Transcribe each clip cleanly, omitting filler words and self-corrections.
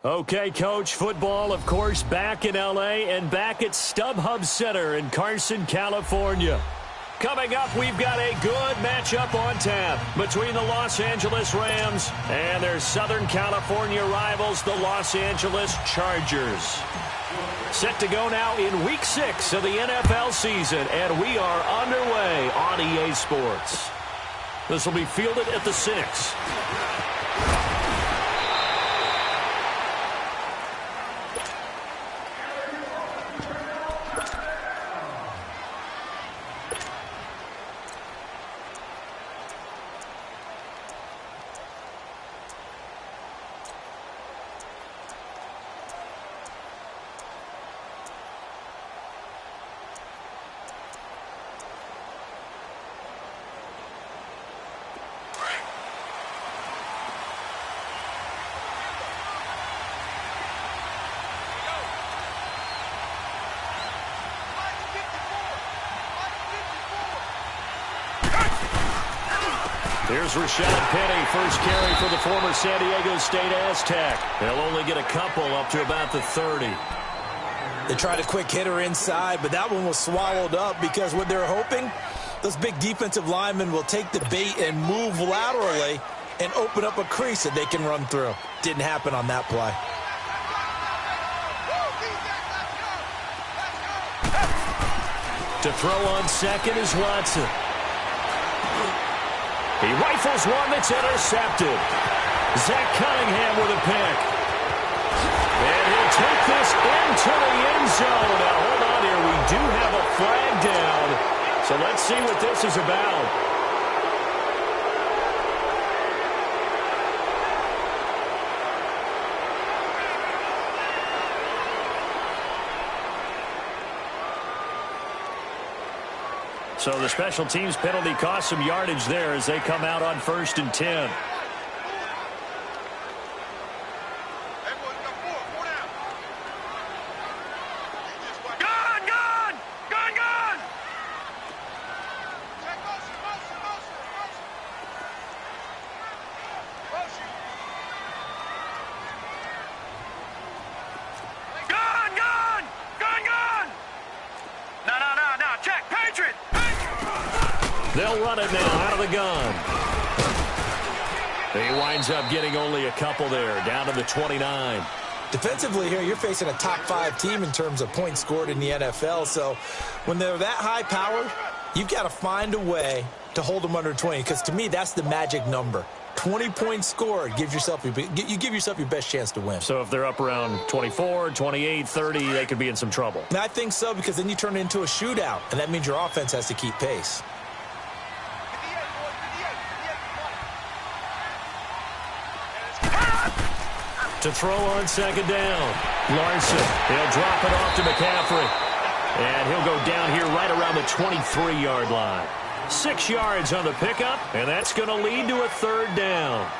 Okay, Coach, football, of course, back in L.A. and back at StubHub Center in Carson, California. Coming up, we've got a good matchup on tap between the Los Angeles Rams and their Southern California rivals, the Los Angeles Chargers. Set to go now in Week 6 of the NFL season, and we are underway on EA Sports. This will be fielded at the 6. Here's Rashad Penny, first carry for the former San Diego State Aztec. They'll only get a couple up to about the 30. They tried a quick hitter inside, but that one was swallowed up because what they're hoping, those big defensive linemen will take the bait and move laterally and open up a crease that they can run through. Didn't happen on that play. To throw on second is Watson. He rifles one that's intercepted. Zach Cunningham with a pick. And he'll take this into the end zone. Now, hold on here. We do have a flag down. So let's see what this is about. So the special teams penalty cost some yardage there as they come out on 1st and 10. They'll run it now out of the gun. He winds up getting only a couple there, down to the 29. Defensively here, you're facing a top 5 team in terms of points scored in the NFL. So when they're that high powered, you've got to find a way to hold them under 20. Because to me, that's the magic number. 20 points scored, you give yourself your best chance to win. So if they're up around 24, 28, 30, they could be in some trouble. And I think so, because then you turn it into a shootout, and that means your offense has to keep pace. To throw on second down. Larson, he'll drop it off to McCaffrey. And he'll go down here right around the 23-yard line. 6 yards on the pickup, and that's going to lead to a 3rd down.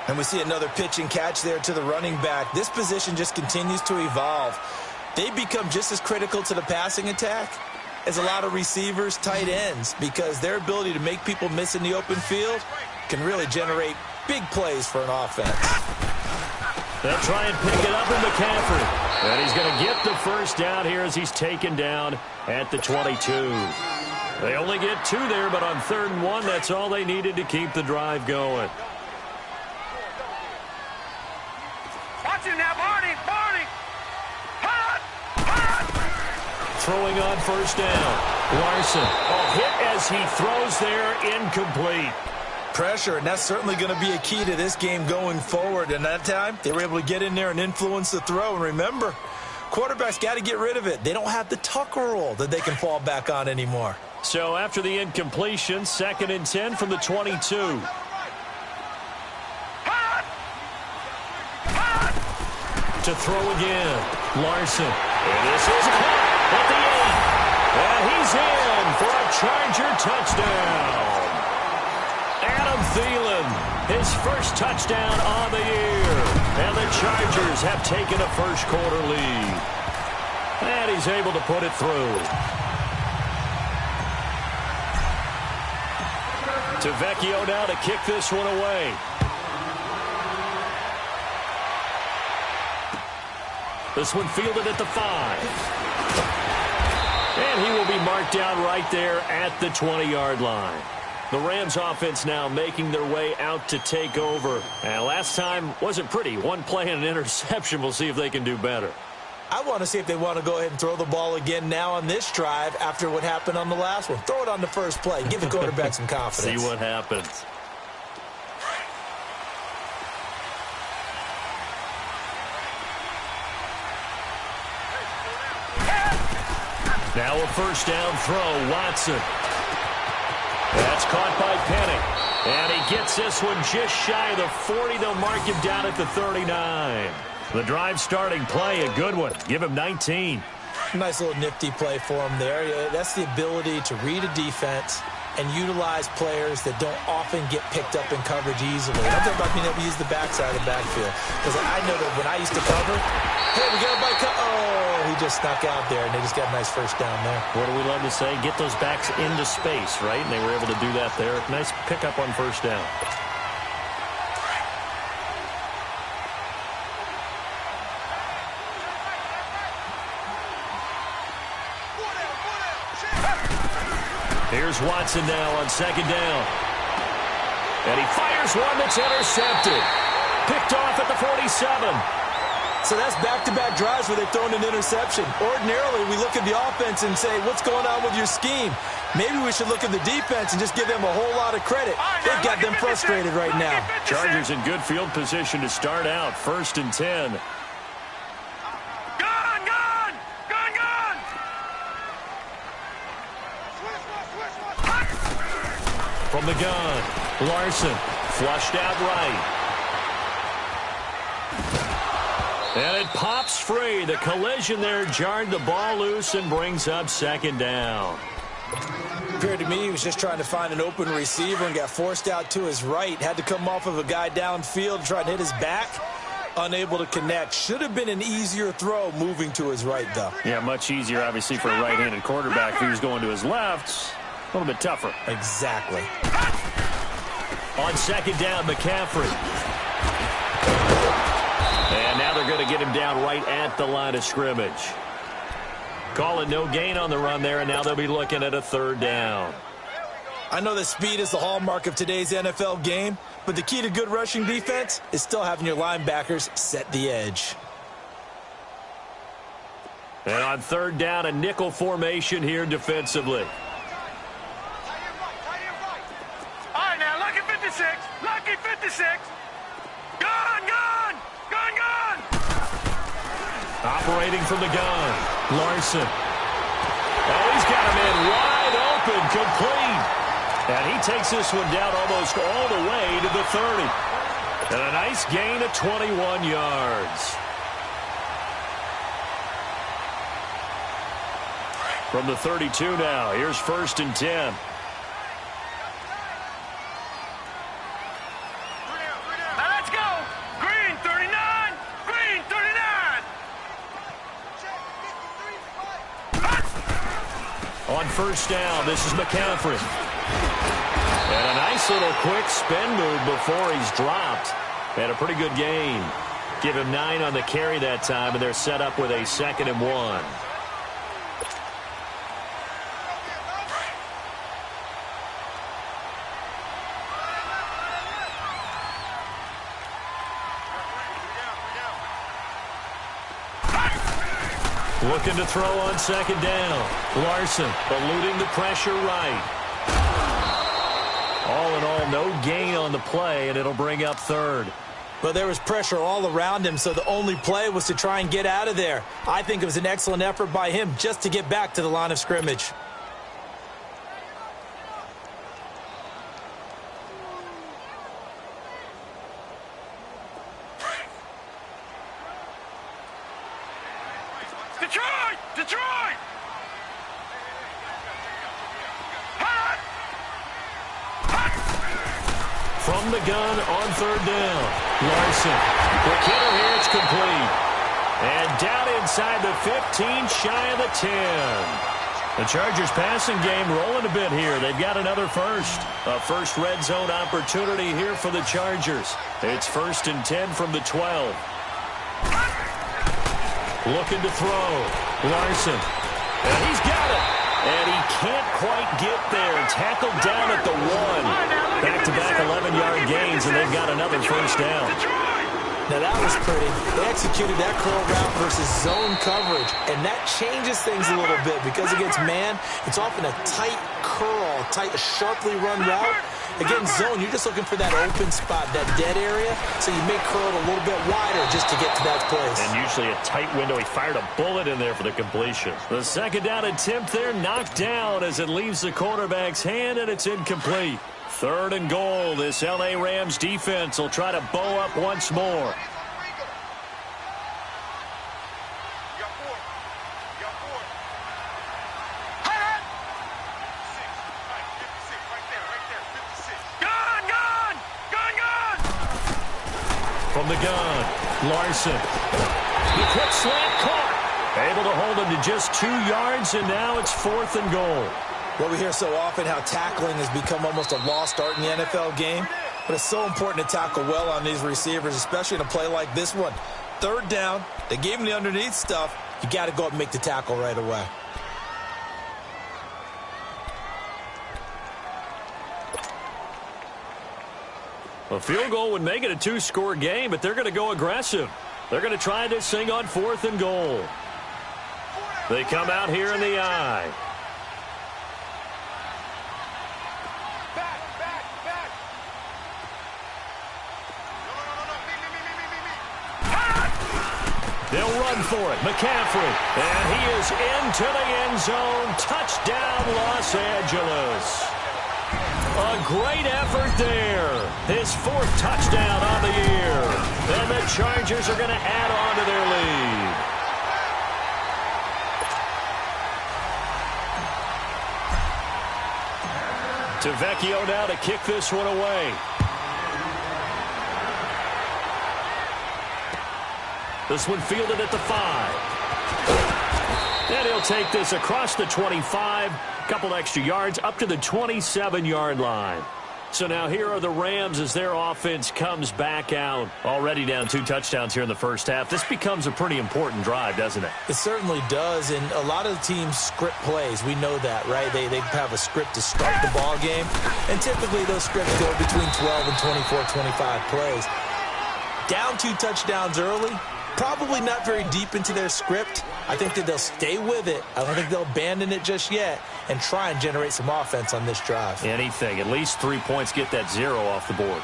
And we see another pitch and catch there to the running back. This position just continues to evolve. They become just as critical to the passing attack as a lot of receivers, tight ends, because their ability to make people miss in the open field can really generate big plays for an offense. They'll try and pick it up in McCaffrey. And he's going to get the first down here as he's taken down at the 22. They only get 2 there, but on 3rd and 1, that's all they needed to keep the drive going. Watch him now, Barney! Hot! Throwing on 1st down. Larson, a hit as he throws there, incomplete. Pressure, and that's certainly going to be a key to this game going forward. And that time, they were able to get in there and influence the throw. And remember, quarterbacks got to get rid of it. They don't have the Tucker rule that they can fall back on anymore. So after the incompletion, 2nd and 10 from the 22. To throw again. Larson. And this is caught at the 8. And he's in for a Charger touchdown. Adam Thielen, his first touchdown on the year. And the Chargers have taken a first-quarter lead. And he's able to put it through. To Vecchio now to kick this one away. This one fielded at the 5. And he will be marked down right there at the 20-yard line. The Rams offense now making their way out to take over. And last time wasn't pretty. One play and an interception. We'll see if they can do better. I want to see if they want to go ahead and throw the ball again now on this drive after what happened on the last one. Throw it on the first play. Give the quarterback some confidence. See what happens. Now a first down throw, Watson. That's caught by Penny. And he gets this one just shy of the 40. They'll mark him down at the 39. The drive starting play, a good one. Give him 19. Nice little nifty play for him there. Yeah, that's the ability to read a defense and utilize players that don't often get picked up in coverage easily. I'm talking about being able to use the backside of the backfield. Because I know that when I used to cover, hey, we got a bike. Oh, he just snuck out there, and they just got a nice first down there. What do we love to say? Get those backs into space, right? And they were able to do that there. Nice pickup on first down. Here's Watson now on second down. And he fires one that's intercepted. Picked off at the 47. So that's back-to-back drives where they've thrown an interception. Ordinarily, we look at the offense and say, what's going on with your scheme? Maybe we should look at the defense and just give them a whole lot of credit. They've got them frustrated right now. Chargers in good field position to start out. 1st and 10. From the gun, Larson flushed out right. And it pops free. The collision there jarred the ball loose and brings up second down. Appeared to me he was just trying to find an open receiver and got forced out to his right. Had to come off of a guy downfield, try to hit his back. Unable to connect. Should have been an easier throw moving to his right, though. Yeah, much easier, obviously, for a right-handed quarterback. If he was going to his left, a little bit tougher. Exactly. On second down, McCaffrey. And now they're going to get him down right at the line of scrimmage. Call it no gain on the run there, and now they'll be looking at a third down. I know that speed is the hallmark of today's NFL game, but the key to good rushing defense is still having your linebackers set the edge. And on third down, a nickel formation here defensively. All right, now, lucky 56. Lucky 56. Gun, gun, gun, gun. Operating from the gun, Larson. Oh, he's got him in wide open, complete. And he takes this one down almost all the way to the 30. And a nice gain of 21 yards. From the 32 now, here's 1st and 10. Now let's go. Green 39. Green 39. On first down, this is McCaffrey. And a nice little quick spin move before he's dropped. Had a pretty good game. Give him 9 on the carry that time, and they're set up with a 2nd and 1. Looking to throw on second down. Larson eluding the pressure right. All in all, no gain on the play, and it'll bring up third. But there was pressure all around him, so the only play was to try and get out of there. I think it was an excellent effort by him just to get back to the line of scrimmage. Detroit! Detroit! Hot! Hot! From the gun on third down. Larson. The killer here, it's complete. And down inside the 15, shy of the 10. The Chargers passing game rolling a bit here. They've got another first. A first red zone opportunity here for the Chargers. It's 1st and 10 from the 12. Looking to throw. Larson. And he's got it. And he can't quite get there. Tackled down at the 1. Back-to-back 11-yard gains, and they've got another first down. Now that was pretty. They executed that curl route versus zone coverage, and that changes things a little bit because against man, it's often a tight curl, sharply run route. Against zone, you're just looking for that open spot, that dead area, so you may curl it a little bit wider just to get to that place. And usually a tight window. He fired a bullet in there for the completion. The second down attempt there knocked down as it leaves the quarterback's hand, and it's incomplete. 3rd and goal. This L.A. Rams defense will try to bow up once more. From the gun, Larson. The quick slant caught. Able to hold him to just 2 yards, and now it's 4th and goal. Well, we hear so often how tackling has become almost a lost art in the NFL game, but it's so important to tackle well on these receivers, especially in a play like this one. 3rd down, they gave him the underneath stuff. You got to go up and make the tackle right away. A field goal would make it a 2-score game, but they're going to go aggressive. They're going to try this thing on 4th and goal. They come out here in the I. They'll run for it. McCaffrey. And he is into the end zone. Touchdown, Los Angeles. A great effort there. His 4th touchdown on the year. And the Chargers are going to add on to their lead. Tavecchio now to kick this one away. This one fielded at the 5. And he'll take this across the 25. Couple extra yards up to the 27-yard line. So now here are the Rams as their offense comes back out. Already down 2 touchdowns here in the first half. This becomes a pretty important drive, doesn't it? It certainly does, and a lot of the teams script plays. We know that, right? They have a script to start the ball game, and typically those scripts go between 12 and 24, 25 plays. Down 2 touchdowns early, probably not very deep into their script. I think that they'll stay with it. I don't think they'll abandon it just yet and try and generate some offense on this drive. Anything. At least 3 points, get that 0 off the board.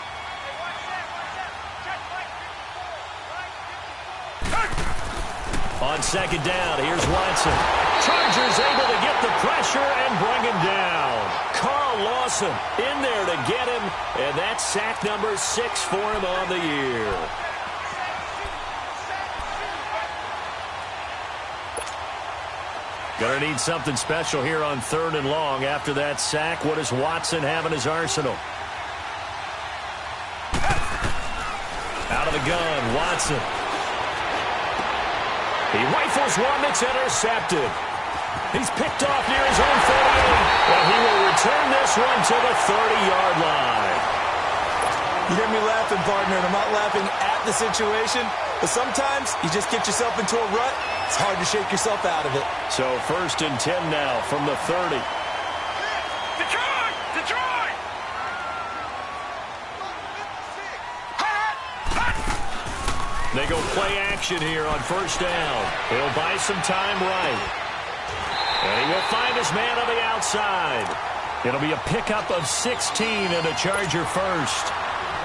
On second down, here's Watson. Chargers able to get the pressure and bring him down. Carl Lawson in there to get him, and that's sack number 6 for him on the year. Going to need something special here on 3rd and long. After that sack, what does Watson have in his arsenal? Out of the gun, Watson. He rifles one that's intercepted. He's picked off near his own 48, and he will return this one to the 30-yard line. You hear me laughing, partner, and I'm not laughing at the situation, but sometimes you just get yourself into a rut. It's hard to shake yourself out of it. So 1st and 10 now from the 30. Detroit! Detroit! They go play action here on 1st down. He'll buy some time right. And he will find his man on the outside. It'll be a pickup of 16 and a Charger first.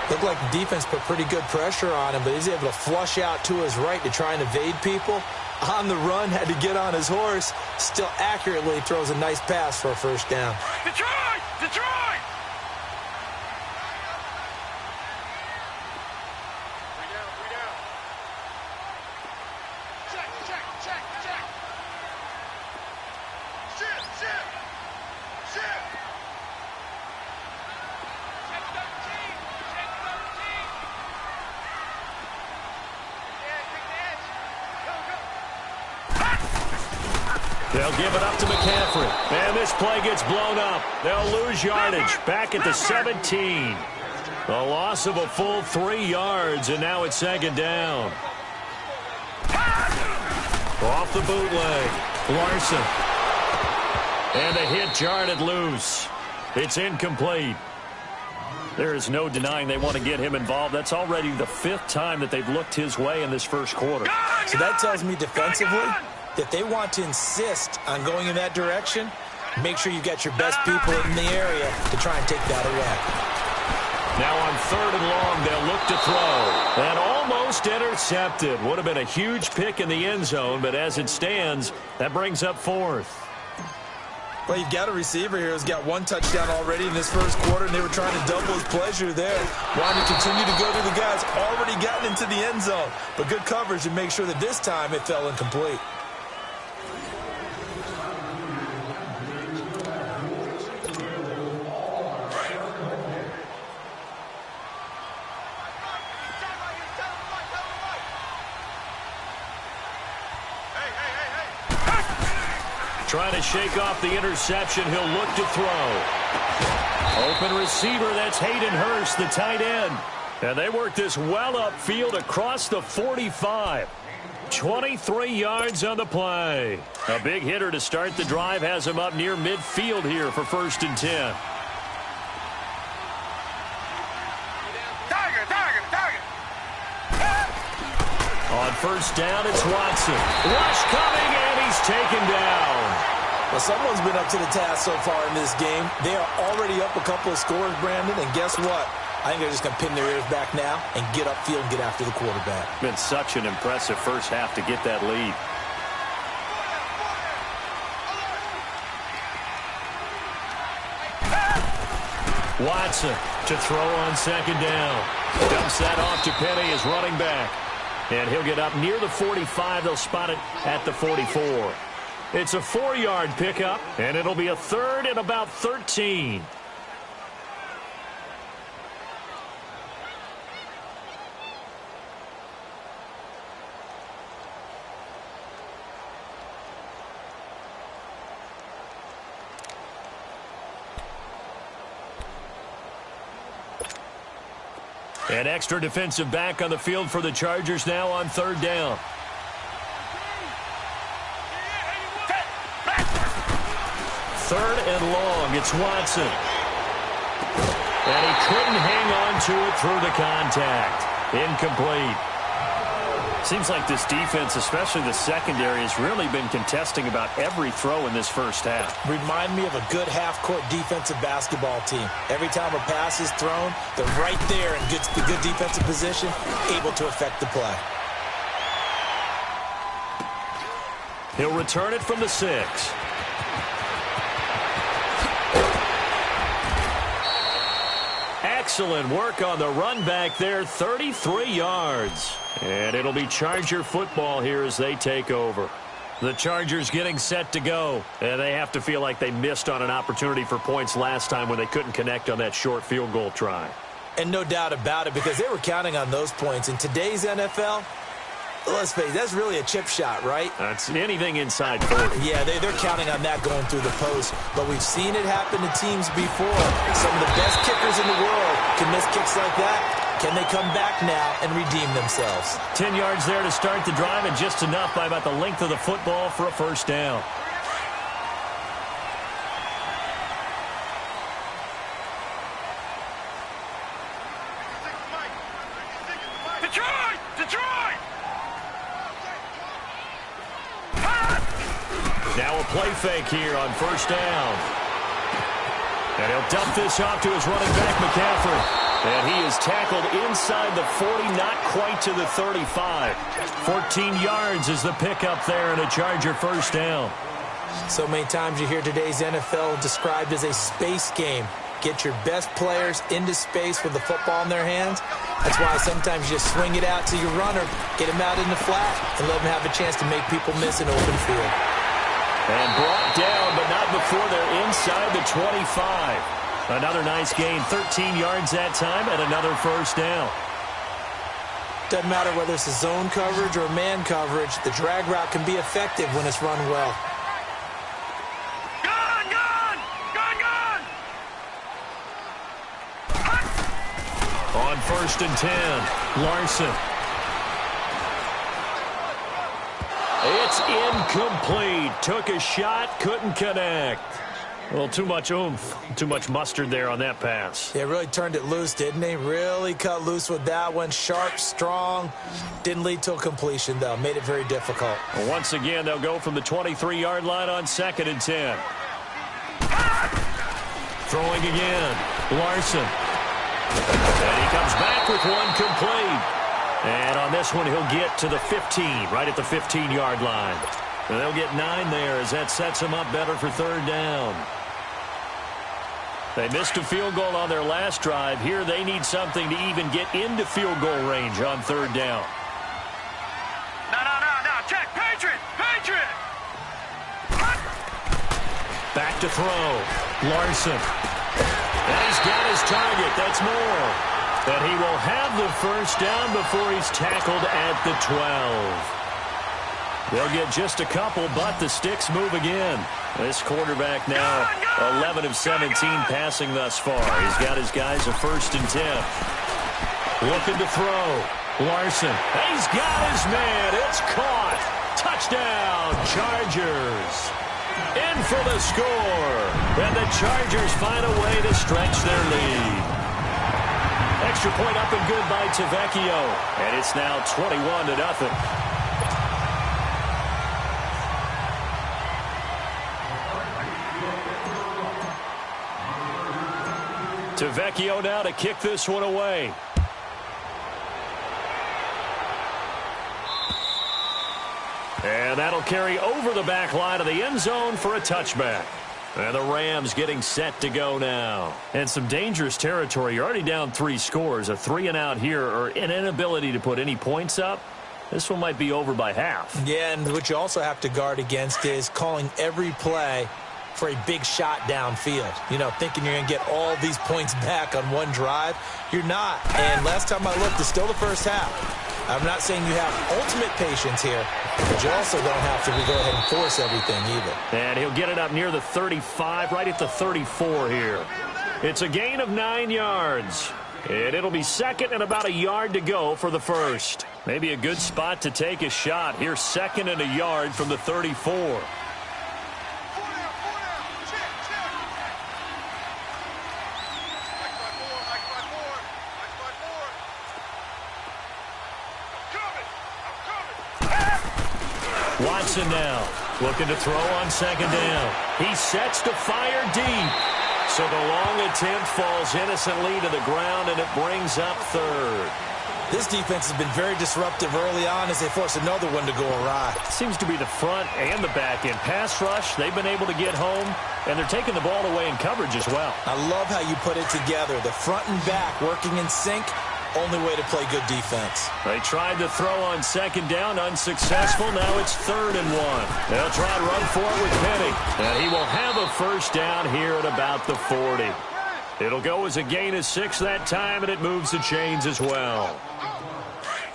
Looked like the defense put pretty good pressure on him, but he's able to flush out to his right to try and evade people. On the run, had to get on his horse. Still accurately throws a nice pass for a 1st down. Detroit! Detroit! Check, check, check, check. Shift, shift, shift. Check 13, check 13. Yeah, take the edge. Go, go. They'll give it up to McCaffrey. And this play gets blown up. They'll lose yardage back at the 17. A loss of a full 3 yards, and now it's 2nd down. Off the bootleg. Larson. And a hit jarred it loose. It's incomplete. There is no denying they want to get him involved. That's already the 5th time that they've looked his way in this first quarter. So that tells me defensively that they want to insist on going in that direction. Make sure you've got your best people in the area to try and take that away. Now on 3rd and long, they'll look to throw. And almost intercepted. Would have been a huge pick in the end zone, but as it stands, that brings up 4th. Well, you've got a receiver here who's got 1 touchdown already in this first quarter, and they were trying to double his pleasure there. Wanting to continue to go to the guys already gotten into the end zone. But good coverage to make sure that this time it fell incomplete. Trying to shake off the interception. He'll look to throw. Open receiver, that's Hayden Hurst, the tight end. And they work this well upfield across the 45. 23 yards on the play. A big hitter to start the drive has him up near midfield here for 1st and 10. On 1st down, it's Watson. Rush coming, and he's taken down. Well, someone's been up to the task so far in this game. They are already up a couple of scores, Brandon, and guess what? I think they're just going to pin their ears back now and get upfield and get after the quarterback. Been such an impressive first half to get that lead. Watson to throw on 2nd down. Dumps that off to Penny as running back. And he'll get up near the 45. They'll spot it at the 44. It's a 4-yard pickup, and it'll be a 3rd and about 13. An extra defensive back on the field for the Chargers now on 3rd down. Third and long, it's Watson. And he couldn't hang on to it through the contact. Incomplete. Seems like this defense, especially the secondary, has really been contesting about every throw in this first half. Remind me of a good half-court defensive basketball team. Every time a pass is thrown, they're right there in good defensive position, able to affect the play. He'll return it from the 6. Excellent work on the run back there, 33 yards. And it'll be Charger football here as they take over. The Chargers getting set to go. And they have to feel like they missed on an opportunity for points last time when they couldn't connect on that short field goal try. And no doubt about it, because they were counting on those points. In today's NFL, let's face it, that's really a chip shot, right? That's anything inside 40. Yeah, they're counting on that going through the post. But we've seen it happen to teams before. Some of the best kickers in the world can miss kicks like that. Can they come back now and redeem themselves? 10 yards there to start the drive, and just enough by about the length of the football for a 1st down. Detroit! Now a play fake here on 1st down. And he'll dump this off to his running back, McCaffrey. And he is tackled inside the 40, not quite to the 35. 14 yards is the pickup there, and a Charger 1st down. So many times you hear today's NFL described as a space game. Get your best players into space with the football in their hands. That's why sometimes you just swing it out to your runner, get him out in the flat, and let him have a chance to make people miss an open field. And brought down, but not before they're inside the 25. Another nice gain, 13 yards that time, and another 1st down. Doesn't matter whether it's a zone coverage or man coverage, the drag route can be effective when it's run well. On 1st and 10, Larson. It's Incomplete. Took a shot, couldn't connect. Well, too much oomph, too much mustard there on that pass. Yeah, really turned it loose, didn't he? Really cut loose with that one. Sharp, strong. Didn't lead to a completion, though. Made it very difficult. Well, once again, they'll go from the 23-yard line on 2nd and 10. Throwing again. Larson. And he comes back with one complete. And on this one, he'll get to the 15, right at the 15-yard line. And they'll get 9 there as that sets them up better for 3rd down. They missed a field goal on their last drive. Here they need something to even get into field goal range on 3rd down. No. Check. Patriot. Back to throw. Larson. And he's got his target. That's more. But he will have the 1st down before he's tackled at the 12. They'll get just a couple, but the sticks move again. This quarterback now 11 of 17 passing thus far. He's got his guys a 1st and 10. Looking to throw. Larson. He's got his man. It's caught. Touchdown, Chargers. In for the score. And the Chargers find a way to stretch their lead. Extra point up and good by Tavecchio. And it's now 21-0. Tavecchio now to kick this one away. And that'll carry over the back line of the end zone for a touchback. And the Rams getting set to go now. And some dangerous territory. You're already down 3 scores. A 3-and-out here or an inability to put any points up. This one might be over by half. Yeah, and what you also have to guard against is calling every play for a big shot downfield. You know, thinking you're going to get all these points back on one drive. You're not. And last time I looked, it's still the first half. I'm not saying you have ultimate patience here, but you also don't have to go ahead and force everything either. And he'll get it up near the 35, right at the 34 here. It's a gain of 9 yards. And it'll be 2nd and about a yard to go for the 1st. Maybe a good spot to take a shot. Here's 2nd and a yard from the 34. Watson now looking to throw on 2nd down. He sets to fire deep. So the long attempt falls innocently to the ground, and it brings up 3rd. This defense has been very disruptive early on as they force another one to go awry. Seems to be the front and the back end. Pass rush, they've been able to get home, and they're taking the ball away in coverage as well. I love how you put it together. The front and back working in sync. Only way to play good defense. They tried to throw on 2nd down, unsuccessful. Now it's 3rd and 1. They'll try and run for it with Penny. And he will have a 1st down here at about the 40. It'll go as a gain of 6 that time, and it moves the chains as well.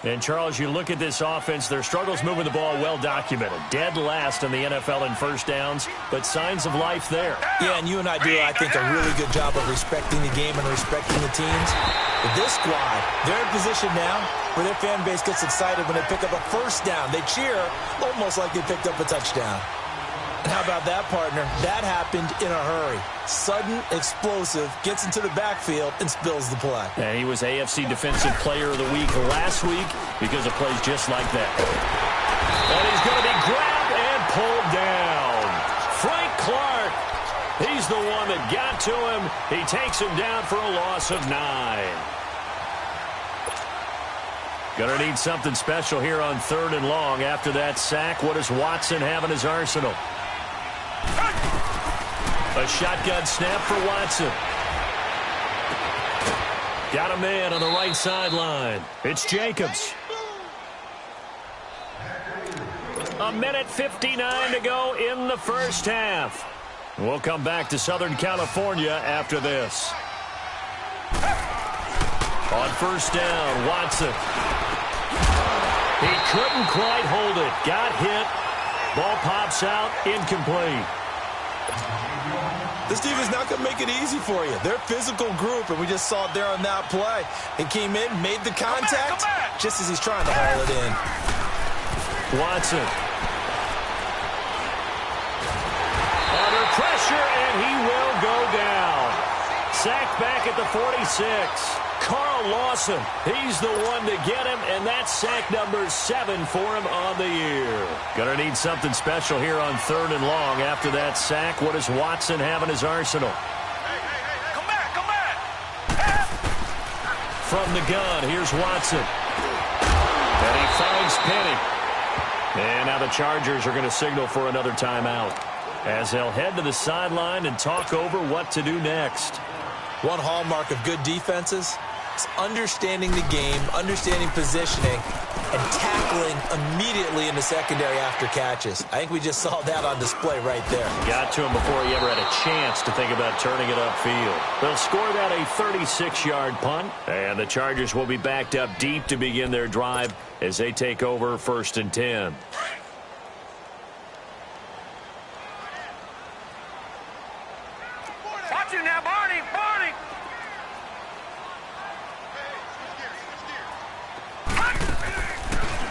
And, Charles, you look at this offense, their struggles moving the ball well documented. Dead last in the NFL in 1st downs, but signs of life there. Yeah, and you and I do, I think, a really good job of respecting the game and respecting the teams. But this squad, they're in position now where their fan base gets excited when they pick up a 1st down. They cheer almost like they picked up a touchdown. And how about that, partner? That happened in a hurry. Sudden, explosive, gets into the backfield and spills the play. And he was AFC Defensive Player of the Week last week because of plays just like that. And he's going to be grabbed and pulled down. Frank Clark, he's the one that got to him. He takes him down for a loss of 9. Going to need something special here on 3rd and long. After that sack, what does Watson have in his arsenal? A shotgun snap for Watson. Got a man on the right sideline. It's Jacobs. 1:59 to go in the 1st half. We'll come back to Southern California after this. On 1st down, Watson. He couldn't quite hold it. Got hit. Ball pops out. Incomplete. This defense not going to make it easy for you. They're a physical group, and we just saw it there on that play. He came in, made the contact, just as he's trying to haul it in. Watson. pressure, and he will go down. Sacked back at the 46. Carl Lawson, he's the one to get him, and that's sack number 7 for him on the year. Gonna need something special here on 3rd and long. After that sack, what does Watson have in his arsenal? Come back, come back. From the gun, here's Watson. And he finds Penny. And now the Chargers are going to signal for another timeout, as they'll head to the sideline and talk over what to do next. One hallmark of good defenses is understanding the game, understanding positioning, and tackling immediately in the secondary after catches. I think we just saw that on display right there. Got to him before he ever had a chance to think about turning it upfield. They'll score that a 36-yard punt, and the Chargers will be backed up deep to begin their drive as they take over 1st and 10. Watch you now, Barney, Barney.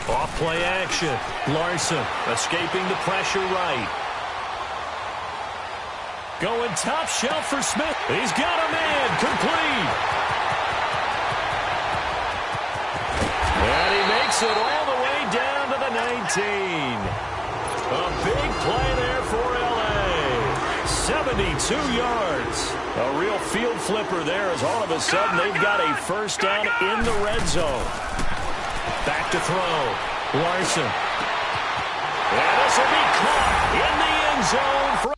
Off play action. Larson escaping the pressure right. Going top shelf for Smith. He's got a man. Complete. And he makes it all the way down to the 19. A big play there for L.A. 72 yards. A real field flipper there, as all of a sudden they've got a first down in the red zone. Back to throw. Larson. And this will be caught in the end zone.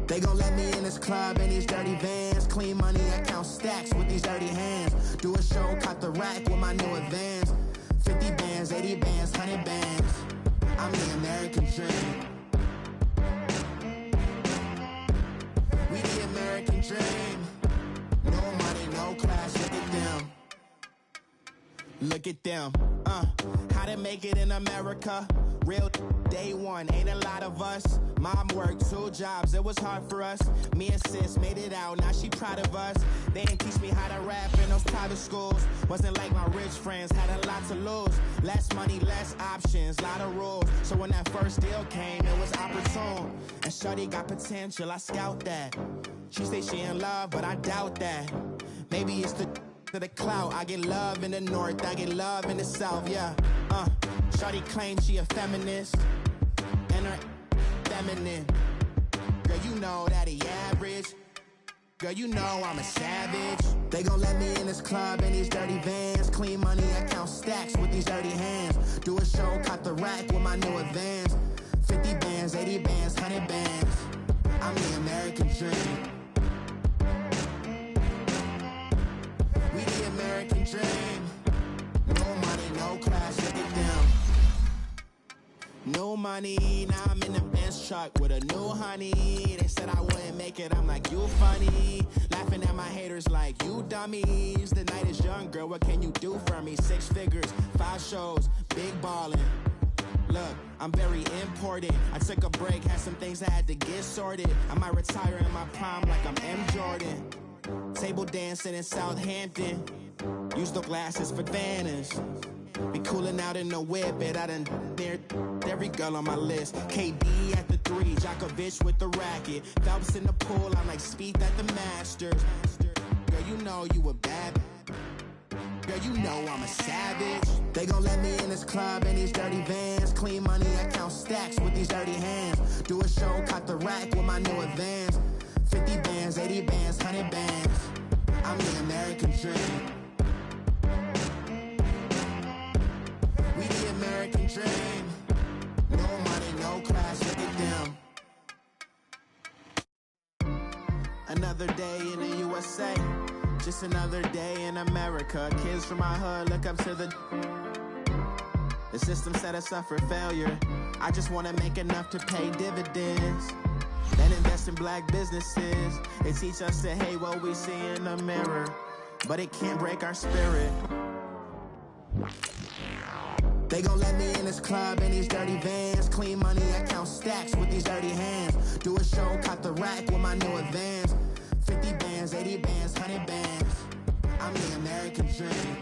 They gon' let me in this club in these dirty vans. Clean money, I count stacks with these dirty hands. Do a show, caught the rack with my new advance. 50 bands, 80 bands, 100 bands. I'm the American dream. We the American dream. No money, no class, look at them. Look at them, how to make it in America. Real day one, ain't a lot of us. Mom worked 2 jobs, it was hard for us. Me and sis made it out, now she proud of us. They didn't teach me how to rap in those private schools. Wasn't like my rich friends, had a lot to lose. Less money, less options, lot of rules. So when that first deal came, it was opportune. And shorty got potential, I scout that. She say she in love, but I doubt that. Maybe it's to the clout. I get love in the north, I get love in the south, yeah. Shorty claims she a feminist, and her feminine. Girl, you know that he average. Girl, you know I'm a savage. They gon' let me in this club in these dirty vans. Clean money, I count stacks with these dirty hands. Do a show, caught the rack with my new advance. 50 bands, 80 bands, 100 bands. I'm the American dream. We the American dream. No money, no class, look at them. No money, now I'm in the Benz truck with a new honey. They said I wouldn't make it, I'm like, you funny. Laughing at my haters like, you dummies. The night is young, girl, what can you do for me? 6 figures, 5 shows, big ballin'. Look, I'm very important. I took a break, had some things I had to get sorted. I might retire in my prime like I'm M. Jordan. Table dancing in Southampton. Use the glasses for banners. Be cooling out in the whip, but I done there every girl on my list. KD at the 3, Djokovic with the racket. Phelps in the pool, I'm like Speed at the Masters. Girl, you know you a bad. Girl, you know I'm a savage. They gon' let me in this club in these dirty vans. Clean money, I count stacks with these dirty hands. Do a show, caught the rack with my new advance. 50 bands, 80 bands, 100 bands. I'm the American dream. We the American dream. No money, no class, look at them. Another day in the USA. Just another day in America. Kids from my hood look up to the system set us up for failure. I just want to make enough to pay dividends. and invest in black businesses. They teach us to hate what we see in the mirror, but it can't break our spirit. They gon' let me in this club in these dirty vans. Clean money, I count stacks with these dirty hands. Do a show, cut the rack with my new advance. 50 bands, 80 bands, 100 bands. I'm the American dream.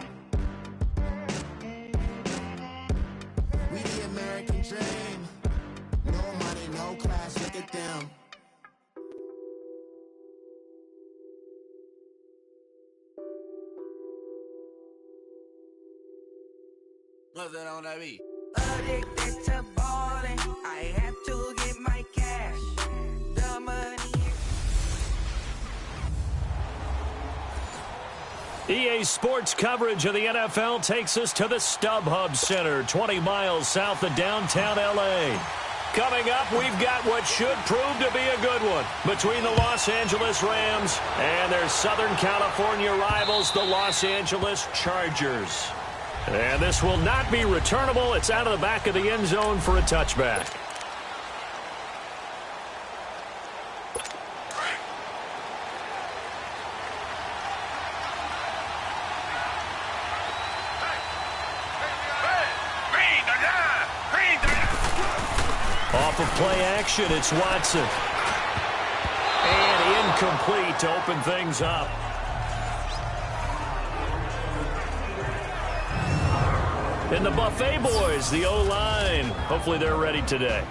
We the American dream. No money, no class, look at them. Nothing on that beat. Addicted to ballin', I have to get my cash. The money. EA Sports coverage of the NFL takes us to the StubHub Center, 20 miles south of downtown L.A. Coming up, we've got what should prove to be a good one between the Los Angeles Rams and their Southern California rivals, the Los Angeles Chargers. And this will not be returnable. It's out of the back of the end zone for a touchback. Off of play action, it's Watson. And incomplete to open things up. And the Buffet boys, the O-line, hopefully they're ready today.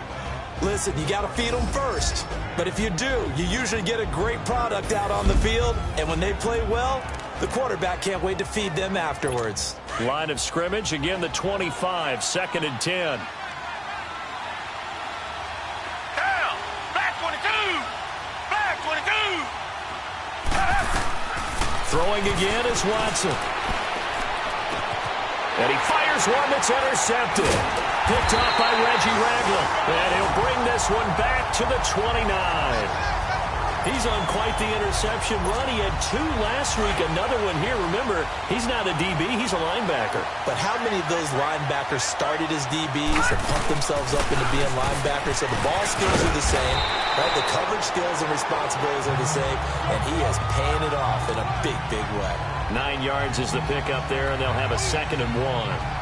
Listen, you got to feed them first. But if you do, you usually get a great product out on the field. And when they play well, the quarterback can't wait to feed them afterwards. Line of scrimmage, again the 25, 2nd and 10. Down! Back 22! Back 22! Throwing again is Watson. And he fires one that's intercepted. Picked off by Reggie Ragland. And he'll bring this one back to the 29. He's on quite the interception run. He had 2 last week. Another one here. Remember, he's not a DB. He's a linebacker. But how many of those linebackers started as DBs and pumped themselves up into being linebackers? So the ball skills are the same, right? The coverage skills and responsibilities are the same. And he is paying it off in a big, big way. 9 yards is the pickup there, and they'll have a 2nd and 1.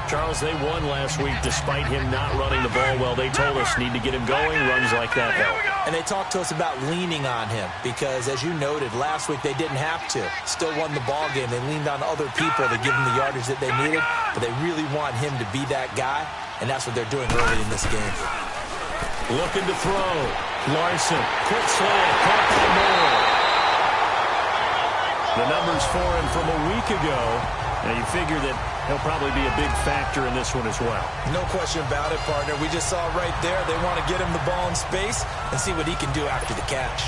Charles, they won last week despite him not running the ball well. They told us need to get him going. Runs like that help. And they talked to us about leaning on him because, as you noted, last week they didn't have to. Still won the ball game. They leaned on other people to give them the yardage that they needed, but they really want him to be that guy, and that's what they're doing early in this game. Looking to throw. Larson, quick slant, caught by Moore. The numbers for him from a week ago, and you figure that he'll probably be a big factor in this one as well. No question about it, partner. We just saw right there. They want to get him the ball in space and see what he can do after the catch.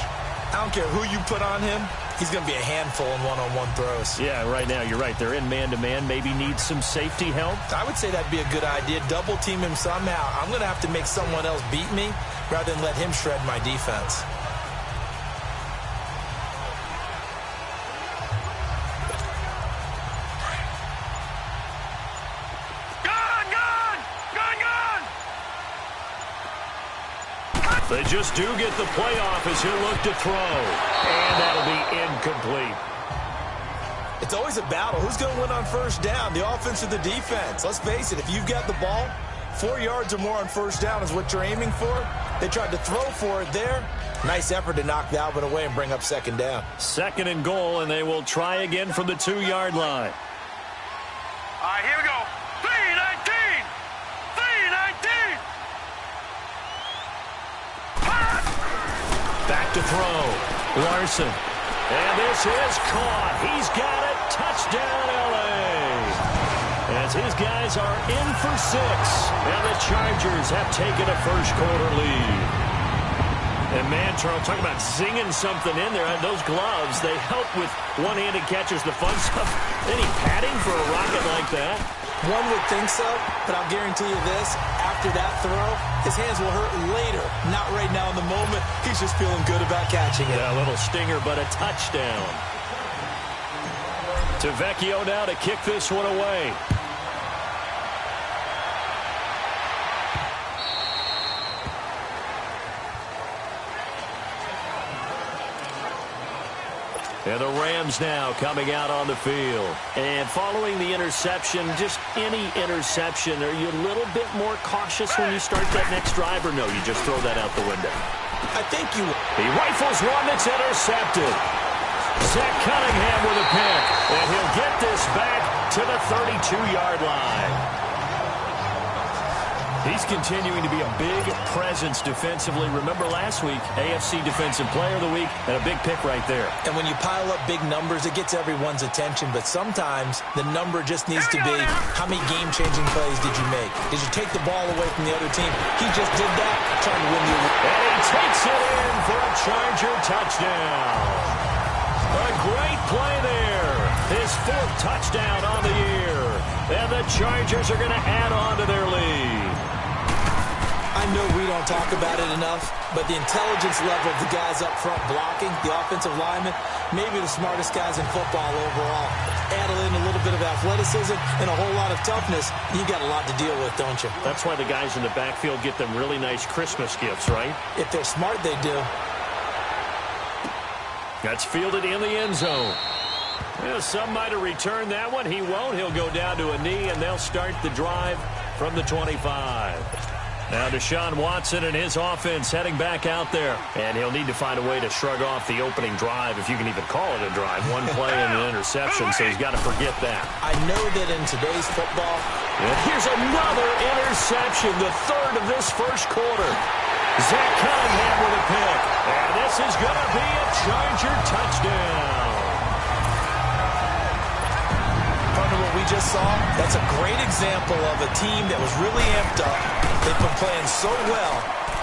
I don't care who you put on him. He's going to be a handful in one-on-one throws. Yeah, right now you're right. They're in man-to-man. Maybe need some safety help. I would say that'd be a good idea. Double team him somehow. I'm going to have to make someone else beat me rather than let him shred my defense. They just do get the playoff as he'll look to throw. And that'll be incomplete. It's always a battle. Who's going to win on first down, the offense or the defense? Let's face it, if you've got the ball, 4 yards or more on first down is what you're aiming for. They tried to throw for it there. Nice effort to knock that one away and bring up 2nd down. 2nd and goal, and they will try again from the 2-yard line. All right, here we go. 3-19! 3-19! Back to throw. Larson. And this is caught. He's got it. Touchdown, L.A. As his guys are in for 6. And the Chargers have taken a first-quarter lead. And, man, Charles, talk about zinging something in there. Those gloves, they help with one-handed catches, the fun stuff. Any padding for a rocket like that? One would think so, but I'll guarantee you this. After that throw, his hands will hurt later. Not right now in the moment. He's just feeling good about catching it. Yeah, a little stinger, but a touchdown. To Vecchio now to kick this one away. And the Rams now coming out on the field. And following the interception, just any interception, are you a little bit more cautious when you start that next drive, or no, you just throw that out the window? I think you... He rifles one that's intercepted. Zach Cunningham with a pick. And he'll get this back to the 32-yard line. He's continuing to be a big presence defensively. Remember last week, AFC Defensive Player of the Week, and a big pick right there. And when you pile up big numbers, it gets everyone's attention. But sometimes the number just needs to be, how many game-changing plays did you make? Did you take the ball away from the other team? He just did that, trying to win the award. And he takes it in for a Charger touchdown. A great play there. His 4th touchdown on the year. And the Chargers are going to add on to their lead. I know we don't talk about it enough, but the intelligence level of the guys up front blocking, the offensive linemen, maybe the smartest guys in football overall. Add in a little bit of athleticism and a whole lot of toughness, you got a lot to deal with, don't you? That's why the guys in the backfield get them really nice Christmas gifts, right? If they're smart, they do. That's fielded in the end zone. Well, some might have returned that one. He won't. He'll go down to a knee, and they'll start the drive from the 25. Now Deshaun Watson and his offense heading back out there. And he'll need to find a way to shrug off the opening drive, if you can even call it a drive. One play and an interception, so he's got to forget that. I know that in today's football... And here's another interception, the 3rd of this first quarter. Zach Cunningham with a pick. And this is going to be a Charger touchdown. Partner, what we just saw, that's a great example of a team that was really amped up. They've been playing so well,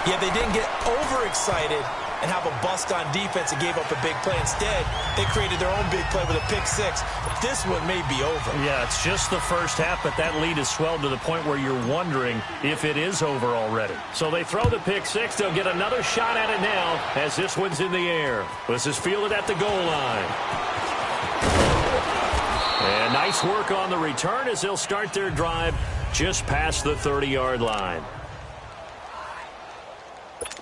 yet they didn't get overexcited and have a bust on defense and gave up a big play. Instead, they created their own big play with a pick 6. This one may be over. Yeah, it's just the first half, but that lead has swelled to the point where you're wondering if it is over already. So they throw the pick 6. They'll get another shot at it now as this one's in the air. This is fielded at the goal line. And nice work on the return as they'll start their drive just past the 30-yard line.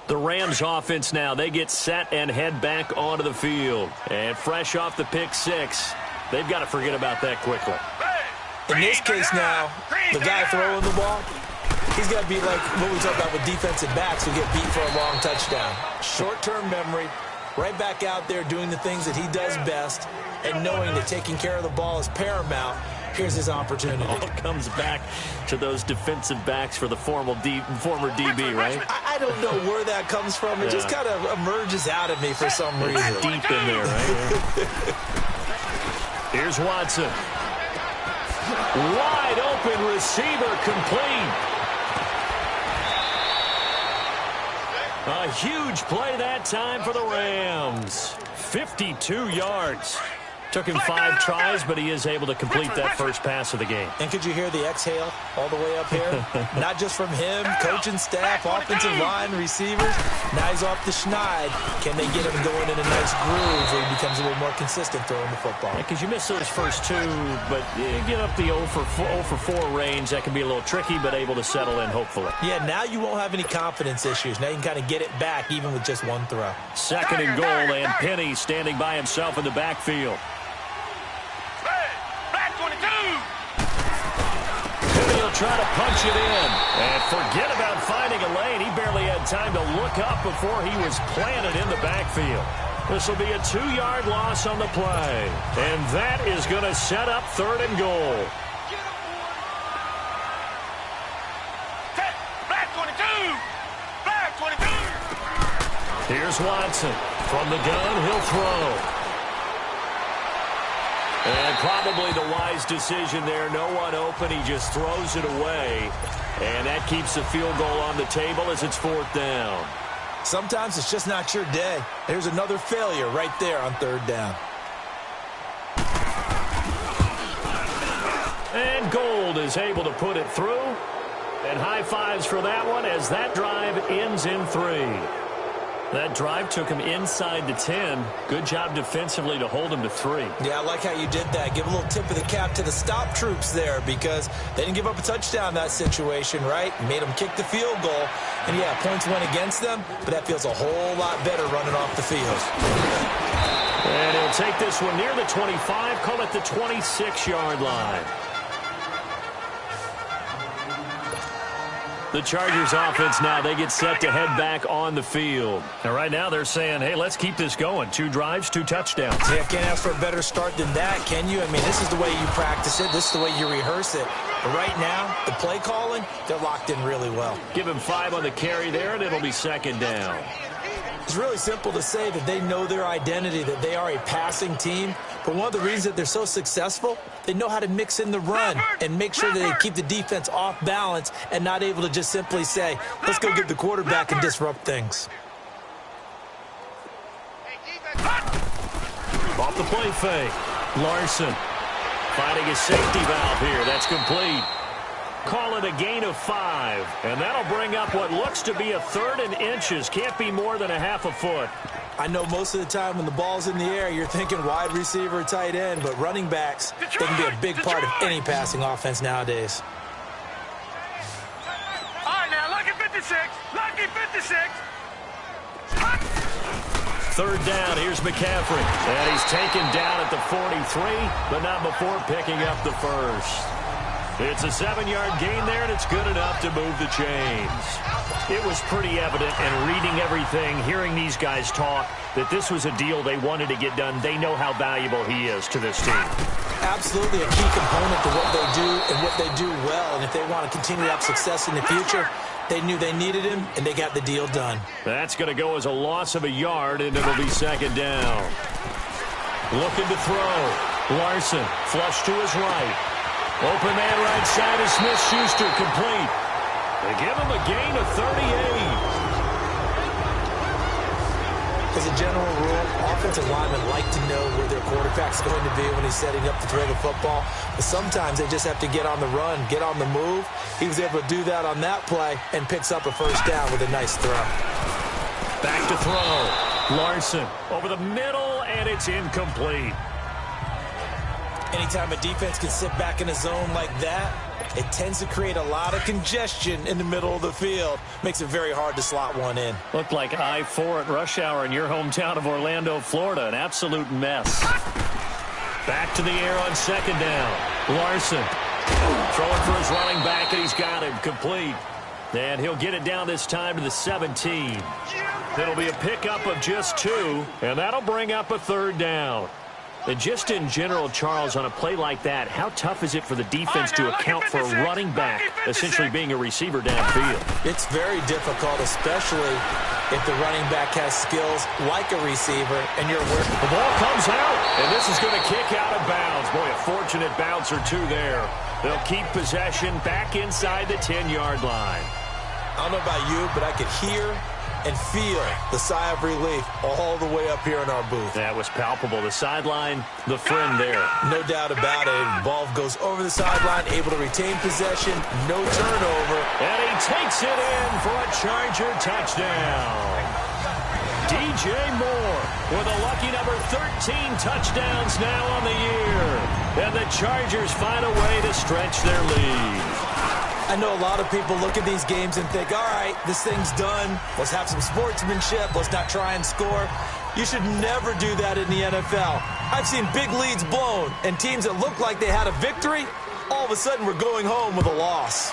The Rams offense now, they get set and head back onto the field. And fresh off the pick 6, they've got to forget about that quickly. In this case now, the guy throwing the ball, he's got to be like what we talk about with defensive backs who get beat for a long touchdown. Short-term memory, right back out there doing the things that he does best, and knowing that taking care of the ball is paramount. Here's his opportunity. All comes back to those defensive backs for the former DB, right? I don't know where that comes from. It just kind of emerges out of me for some reason. It's deep in there, right? Here's Watson. Wide open receiver, complete. A huge play that time for the Rams. 52 yards. Took him 5 tries, but he is able to complete that first pass of the game. And could you hear the exhale all the way up here? Not just from him, coaching staff, offensive line, receivers. Now he's off the schneid. Can they get him going in a nice groove where he becomes a little more consistent throwing the football? Because you miss those first 2, but you get up the 0 for 4 range. That can be a little tricky, but able to settle in, hopefully. Yeah, now you won't have any confidence issues. Now you can kind of get it back even with just one throw. 2nd and goal, and Penny standing by himself in the backfield. He'll try to punch it in. And forget about finding a lane. He barely had time to look up before he was planted in the backfield. This will be a 2-yard loss on the play. And that is going to set up 3rd and goal. Black 22! Black 22! Here's Watson. From the gun, he'll throw. And probably the wise decision there. No one open. He just throws it away. And that keeps the field goal on the table as it's 4th down. Sometimes it's just not your day. There's another failure right there on 3rd down. And Gold is able to put it through. And high fives for that one as that drive ends in 3. That drive took him inside the 10. Good job defensively to hold him to 3. Yeah, I like how you did that. Give a little tip of the cap to the stop troops there because they didn't give up a touchdown in that situation, right? Made them kick the field goal. And, yeah, points went against them, but that feels a whole lot better running off the field. And he'll take this one near the 25, call it the 26-yard line. The Chargers offense now, they get set to head back on the field. And right now they're saying, hey, let's keep this going. 2 drives, 2 touchdowns. Yeah, can't ask for a better start than that, can you? I mean, this is the way you practice it. This is the way you rehearse it. But right now, the play calling, they're locked in really well. Give him 5 on the carry there, and it'll be 2nd down. It's really simple to say that they know their identity, that they are a passing team. But one of the reasons that they're so successful, they know how to mix in the run and make sure that they keep the defense off balance and not able to just simply say, let's go get the quarterback and disrupt things. Off the play fake. Larson finding his safety valve here. That's complete. Call it a gain of 5. And that'll bring up what looks to be a 3rd and inches. Can't be more than a half a foot. I know most of the time when the ball's in the air, you're thinking wide receiver, tight end, but running backs, they can be a big part of any passing offense nowadays. All right, now, lucky 56. Lucky 56. 3rd down, here's McCaffrey. And he's taken down at the 43, but not before picking up the first. It's a 7-yard gain there, and it's good enough to move the chains. It was pretty evident, and reading everything, hearing these guys talk, that this was a deal they wanted to get done. They know how valuable he is to this team. Absolutely a key component to what they do and what they do well. And if they want to continue to have success in the future, they knew they needed him, and they got the deal done. That's going to go as a loss of a yard, and it'll be 2nd down. Looking to throw. Larson, flush to his right. Open man right side is Smith-Schuster, complete. They give him a gain of 38. As a general rule, offensive linemen like to know where their quarterback's going to be when he's setting up to throw the football. But sometimes they just have to get on the run, get on the move. He was able to do that on that play and picks up a 1st down with a nice throw. Back to throw. Larson over the middle, and it's incomplete. Anytime a defense can sit back in a zone like that, it tends to create a lot of congestion in the middle of the field. Makes it very hard to slot one in. Looked like I-4 at rush hour in your hometown of Orlando, Florida. An absolute mess. Back to the air on 2nd down. Larson throwing for his running back, and he's got him complete. And he'll get it down this time to the 17. It'll be a pickup of just 2, and that'll bring up a 3rd down. And just in general, Charles, on a play like that, how tough is it for the defense to account for a running back essentially being a receiver downfield? It's very difficult, especially if the running back has skills like a receiver and you're aware. The ball comes out, and this is going to kick out of bounds. Boy, a fortunate bounce or 2 there. They'll keep possession back inside the 10-yard line. I don't know about you, but I could hear and feel the sigh of relief all the way up here in our booth. That was palpable. The sideline, the friend there. No doubt about it. Ball goes over the sideline, able to retain possession, no turnover. And he takes it in for a Charger touchdown. DJ Moore with a lucky number 13 touchdowns now on the year. And the Chargers find a way to stretch their lead. I know a lot of people look at these games and think, all right, this thing's done. Let's have some sportsmanship. Let's not try and score. You should never do that in the NFL. I've seen big leads blown, and teams that looked like they had a victory, all of a sudden we're going home with a loss.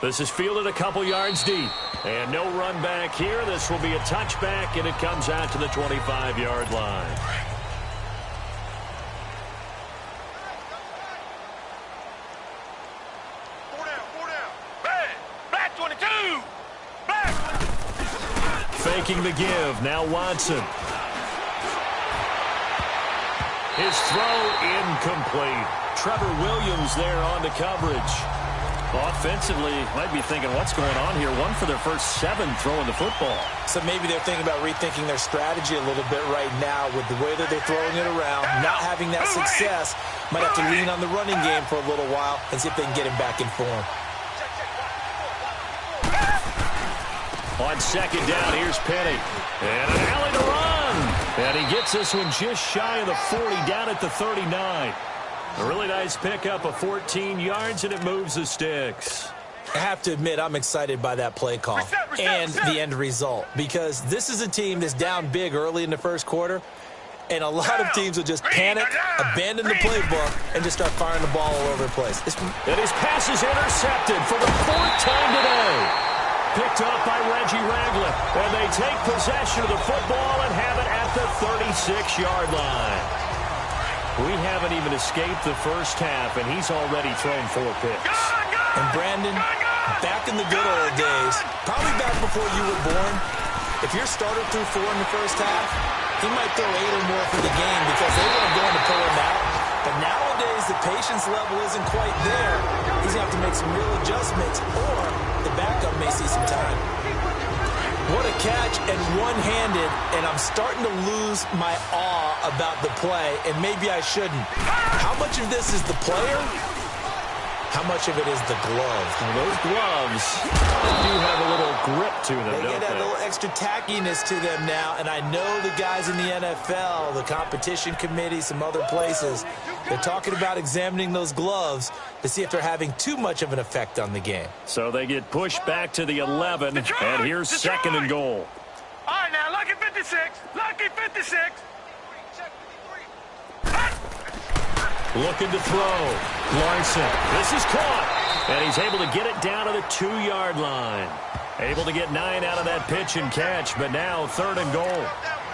This is fielded a couple yards deep. And no run back here. This will be a touchback, and it comes out to the 25-yard line. Faking the give. Now Watson. His throw incomplete. Trevor Williams there on the coverage. Offensively, might be thinking, what's going on here? 1 for their first 7 throwing the football. So maybe they're thinking about rethinking their strategy a little bit right now with the way that they're throwing it around, not having that success. Might have to lean on the running game for a little while and see if they can get him back in form. On 2nd down, here's Penny. And an alley to run. And he gets this one just shy of the 40, down at the 39. A really nice pickup of 14 yards, and it moves the sticks. I have to admit, I'm excited by that play call and the end result, because this is a team that's down big early in the first quarter, and a lot of teams will just panic, abandon the playbook, and just start firing the ball all over the place. And his pass is intercepted for the 4th time today. Picked up by Reggie Ragland, and they take possession of the football and have it at the 36-yard line. We haven't even escaped the first half, and he's already thrown 4 picks. And Brandon, back in the good old days, probably back before you were born, if your starter threw 4 in the first half, he might throw 8 or more for the game because they weren't going to pull him out. But nowadays, the patience level isn't quite there. He's going to have to make some real adjustments, or the backup may see some time. What a catch, and one-handed, and I'm starting to lose my awe about the play, and maybe I shouldn't. How much of this is the player? How much of it is the glove? Well, those gloves do have a little grip to them, They don't get that they? little extra tackiness to them now, and I know the guys in the NFL, the competition committee, some other places, they're talking about examining those gloves to see if they're having too much of an effect on the game. So they get pushed back to the 11, and here's 2nd and goal. All right, now, lucky 56. Lucky 56. Looking to throw. Larson. This is caught. And he's able to get it down to the 2-yard line. Able to get 9 out of that pitch and catch, but now 3rd and goal.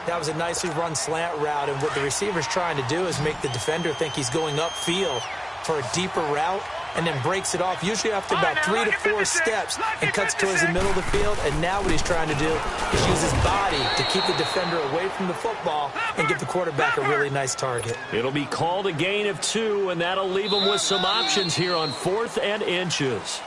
That was a nicely run slant route, and what the receiver's trying to do is make the defender think he's going upfield for a deeper route, and then breaks it off, usually after about 3 to 4 steps, and cuts towards the middle of the field. And now what he's trying to do is use his body to keep the defender away from the football and give the quarterback a really nice target. It'll be called a gain of 2, and that'll leave them with some options here on 4th and inches.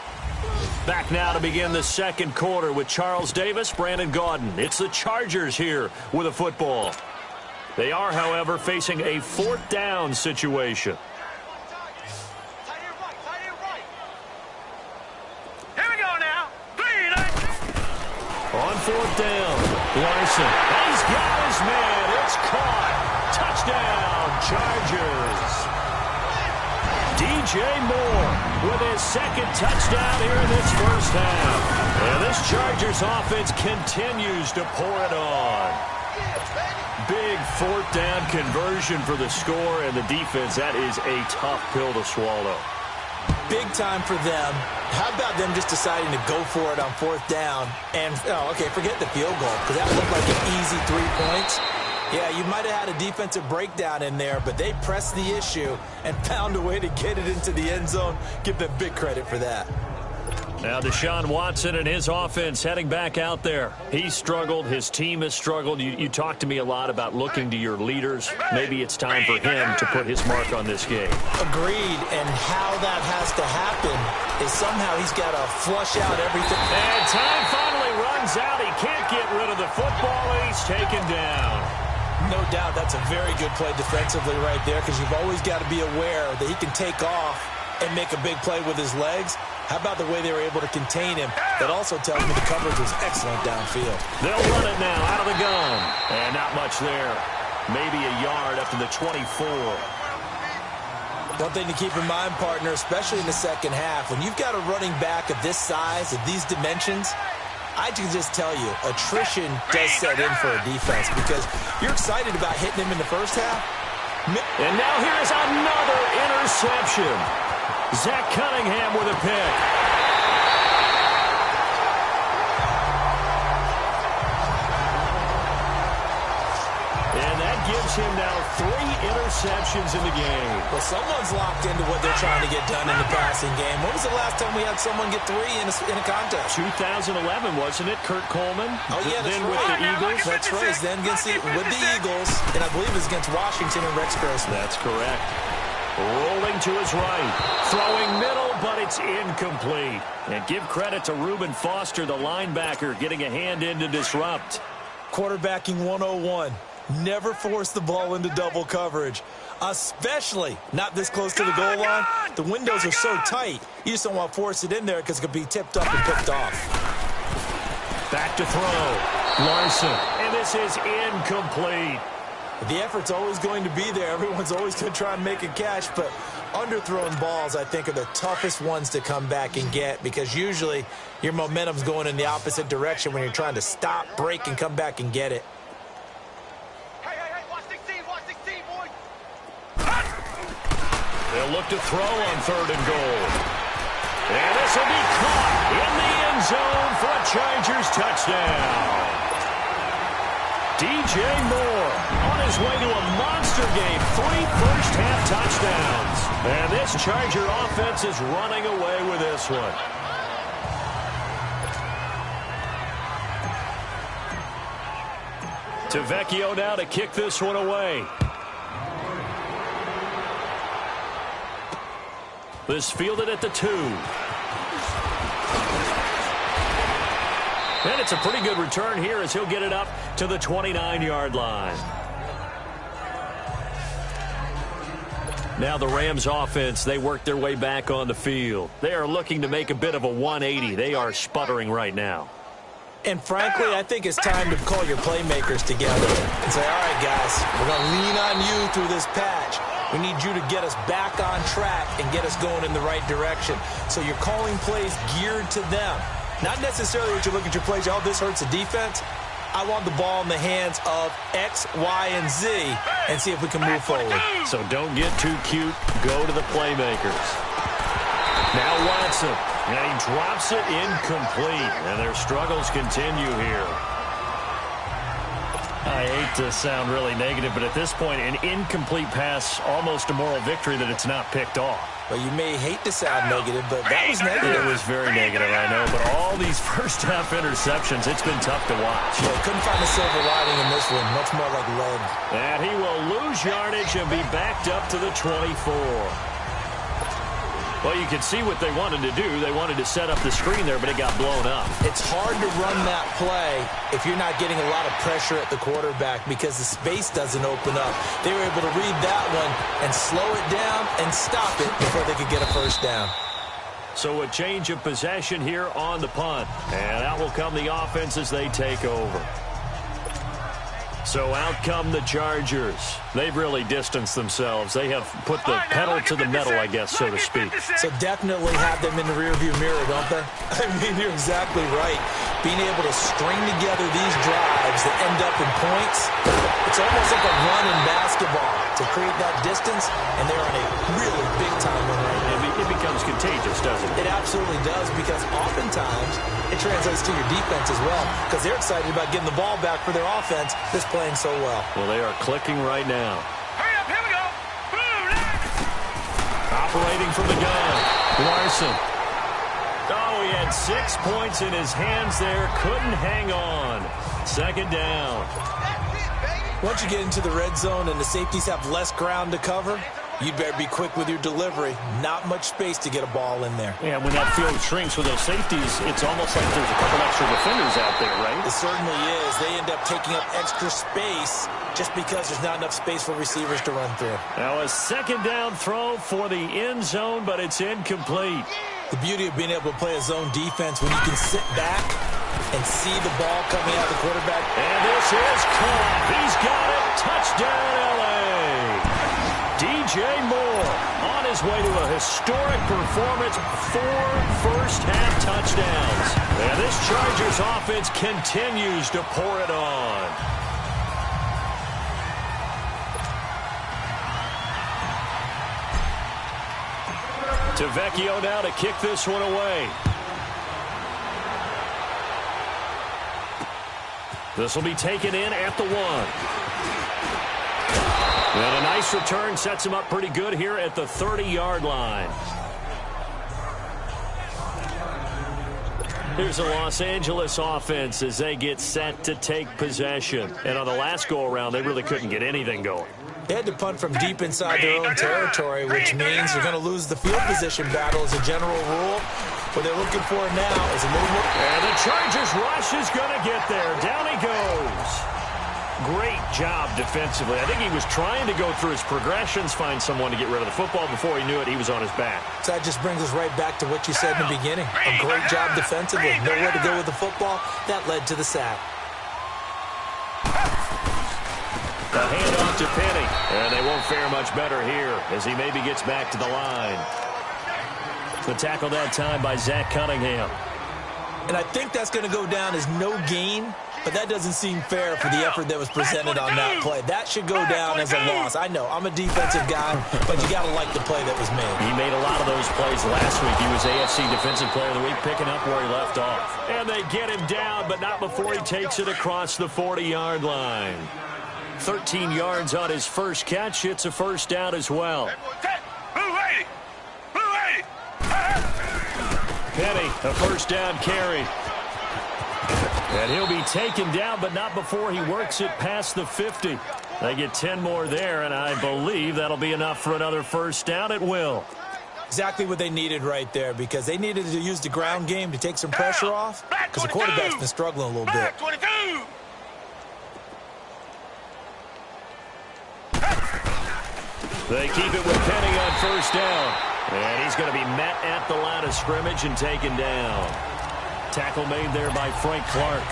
Back now to begin the 2nd quarter with Charles Davis, Brandon Gaudin. It's the Chargers here with a football. They are, however, facing a 4th down situation. Here we go now. 3. On 4th down, Larson. He's got his man. It's caught. Touchdown, Chargers. DJ Moore with his 2nd touchdown here in this first half. And this Chargers offense continues to pour it on. Big 4th down conversion for the score, and the defense, that is a tough pill to swallow. Big time for them. How about them just deciding to go for it on 4th down? And, okay, forget the field goal, because that looked like an easy 3 points. Yeah, you might have had a defensive breakdown in there, but they pressed the issue and found a way to get it into the end zone. Give them big credit for that. Now Deshaun Watson and his offense heading back out there. He's struggled. His team has struggled. You talked to me a lot about looking to your leaders. Maybe it's time for him to put his mark on this game. Agreed, and how that has to happen is somehow he's got to flush out everything. And time finally runs out. He can't get rid of the football, and he's taken down. No doubt that's a very good play defensively right there, because you've always got to be aware that he can take off and make a big play with his legs. How about the way they were able to contain him? That also tells me the coverage was excellent downfield. They'll run it now out of the gun. And not much there. Maybe a yard up to the 24. One thing to keep in mind, partner, especially in the second half, when you've got a running back of this size, of these dimensions, I can just tell you, attrition does set in for a defense, because you're excited about hitting him in the first half. And now here is another interception. Zach Cunningham with a pick. And that gives him now 3 interceptions in the game. Well, someone's locked into what they're trying to get done in the passing game. When was the last time we had someone get 3 in a contest? 2011, wasn't it? Kurt Coleman? Oh, yeah, that's then right. with the Eagles. That's right. Then with the Eagles, and I believe it was against Washington and Rex Grossman. That's correct. Rolling to his right. Throwing middle, but it's incomplete. And give credit to Reuben Foster, the linebacker, getting a hand in to disrupt. Quarterbacking 101. Never force the ball into double coverage, especially not this close to the goal line. The windows are so tight, you just don't want to force it in there because it could be tipped up and picked off. Back to throw. Larson. And this is incomplete. The effort's always going to be there. Everyone's always going to try and make a catch, but Underthrown balls, I think, are the toughest ones to come back and get because usually your momentum's going in the opposite direction when you're trying to stop, break, and come back and get it. Hey, watch 16, boys. They'll look to throw on 3rd and goal. And this will be caught in the end zone for a Chargers touchdown. DJ Moore on his way to a monster game. 3 first-half touchdowns. And this Charger offense is running away with this one. Vecchio now to kick this one away. This fielded at the 2. And it's a pretty good return here as he'll get it up to the 29-yard line. Now the Rams offense, they work their way back on the field. They are looking to make a bit of a 180. They are sputtering right now. And frankly, I think it's time to call your playmakers together and say, all right, guys, we're going to lean on you through this patch. We need you to get us back on track and get us going in the right direction. So you're calling plays geared to them. Not necessarily that you look at your plays, oh, this hurts the defense. I want the ball in the hands of X, Y, and Z and see if we can move forward. So don't get too cute. Go to the playmakers. Now Watson. And he drops it incomplete. And their struggles continue here. I hate to sound really negative, but at this point, an incomplete pass, almost a moral victory that it's not picked off. Well, you may hate to sound negative, but that was negative. It was very negative, I know. But all these first-half interceptions, it's been tough to watch. Yeah, couldn't find a silver lining in this one. Much more like lead. And he will lose yardage and be backed up to the 24. Well, you can see what they wanted to do. They wanted to set up the screen there, but it got blown up. It's hard to run that play if you're not getting a lot of pressure at the quarterback because the space doesn't open up. They were able to read that one and slow it down and stop it before they could get a first down. So a change of possession here on the punt. And out will come the offense as they take over. So out come the Chargers. They've really distanced themselves. They have put the pedal to the metal, I guess, so to speak. So definitely have them in the rearview mirror, don't they? I mean, you're exactly right. Being able to string together these drives that end up in points, it's almost like a run in basketball to create that distance, and they're on a really big-time run right now. It becomes contagious, doesn't it? It absolutely does, because oftentimes it translates to your defense as well, because they're excited about getting the ball back for their offense that's playing so well. Well, they are clicking right now. Hurry up, here we go. Boom, Operating from the gun, Larson. Oh, he had 6 points in his hands there. Couldn't hang on. 2nd down. Once you get into the red zone and the safeties have less ground to cover, you'd better be quick with your delivery. Not much space to get a ball in there. Yeah, when that field shrinks with those safeties, it's almost like there's a couple extra defenders out there, right? It certainly is. They end up taking up extra space just because there's not enough space for receivers to run through. Now a 2nd down throw for the end zone, but it's incomplete. The beauty of being able to play a zone defense when you can sit back and see the ball coming out of the quarterback. And this is caught. He's got it. Touchdown, L.A. DJ Moore on his way to a historic performance. 4 first-half touchdowns. And this Chargers offense continues to pour it on. Vecchio now to kick this one away. This will be taken in at the 1. And a nice return sets him up pretty good here at the 30-yard line. Here's the Los Angeles offense as they get set to take possession. And on the last go-around, they really couldn't get anything going. They had to punt from deep inside their own territory, which means they're going to lose the field position battle as a general rule. What they're looking for now is a little more. And the Chargers rush is going to get there. Down he goes. Great job defensively. I think he was trying to go through his progressions, find someone to get rid of the football. Before he knew it, he was on his back. So that just brings us right back to what you said in the beginning. A great job defensively. Nowhere to go with the football. That led to the sack. The handoff to Penny. And they won't won't fare much better here as he maybe gets back to the line. The tackle that time by Zach Cunningham. And I think that's going to go down as no gain, but that doesn't seem fair for the effort that was presented on that play. That should go down as a loss. I know, I'm a defensive guy, but you got to like the play that was made. He made a lot of those plays last week. He was AFC Defensive Player of the Week, picking up where he left off. And they get him down, but not before he takes it across the 40-yard line. 13 yards on his first catch. It's a first down as well. Penny, a first down carry. And he'll be taken down, but not before he works it past the 50. They get 10 more there, and I believe that'll be enough for another first down. It will. Exactly what they needed right there, because they needed to use the ground game to take some pressure off, because the quarterback's been struggling a little bit. They keep it with Penny on first down. And he's going to be met at the line of scrimmage and taken down. Tackle made there by Frank Clark.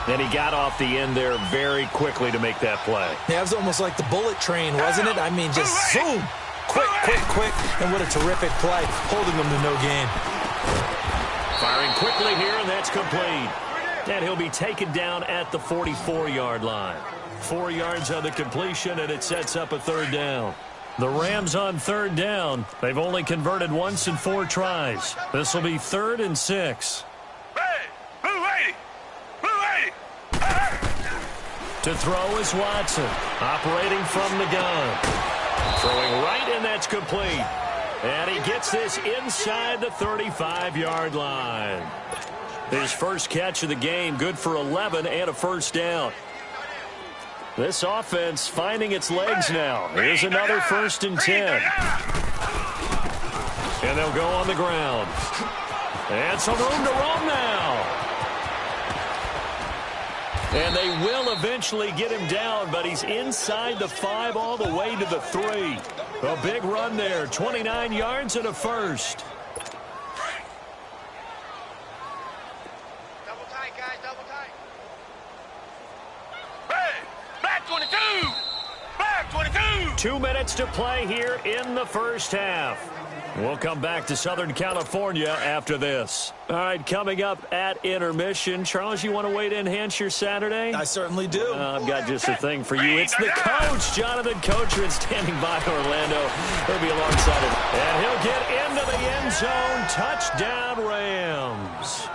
And he got off the end there very quickly to make that play. Yeah, it was almost like the bullet train, wasn't it? I mean, just zoom. Quick. And what a terrific play, holding them to no gain. Firing quickly here, and that's complete. And he'll be taken down at the 44-yard line. 4 yards on the completion, and it sets up a third down. The Rams on third down. They've only converted once in 4 tries. This will be 3rd and 6. To throw is Watson, operating from the gun. Throwing right, and that's complete. And he gets this inside the 35-yard line. His first catch of the game, good for 11 and a first down. This offense finding its legs now. Here's another 1st and 10. And they'll go on the ground. And some room to roam now. And they will eventually get him down, but he's inside the 5 all the way to the 3. A big run there, 29 yards and a first. Double tight, guys, double tight. Back 22! Back 22! 2 minutes to play here in the first half. We'll come back to Southern California after this. All right, coming up at intermission. Charles, you want to wait to enhance your Saturday? I certainly do. I've got just a thing for you. It's the coach, Jonathan Coachman, standing by Orlando. He'll be alongside him. And he'll get into the end zone. Touchdown, Rams.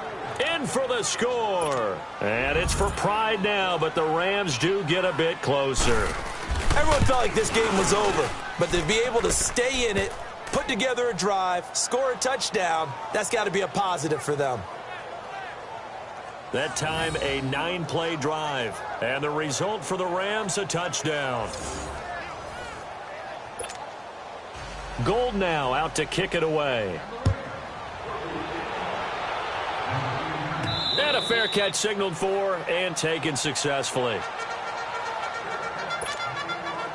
In for the score. And it's for pride now, but the Rams do get a bit closer. Everyone felt like this game was over, but to be able to stay in it, put together a drive, score a touchdown, that's got to be a positive for them. That time, a 9-play drive. And the result for the Rams, a touchdown. Gold now out to kick it away. And a fair catch signaled for and taken successfully.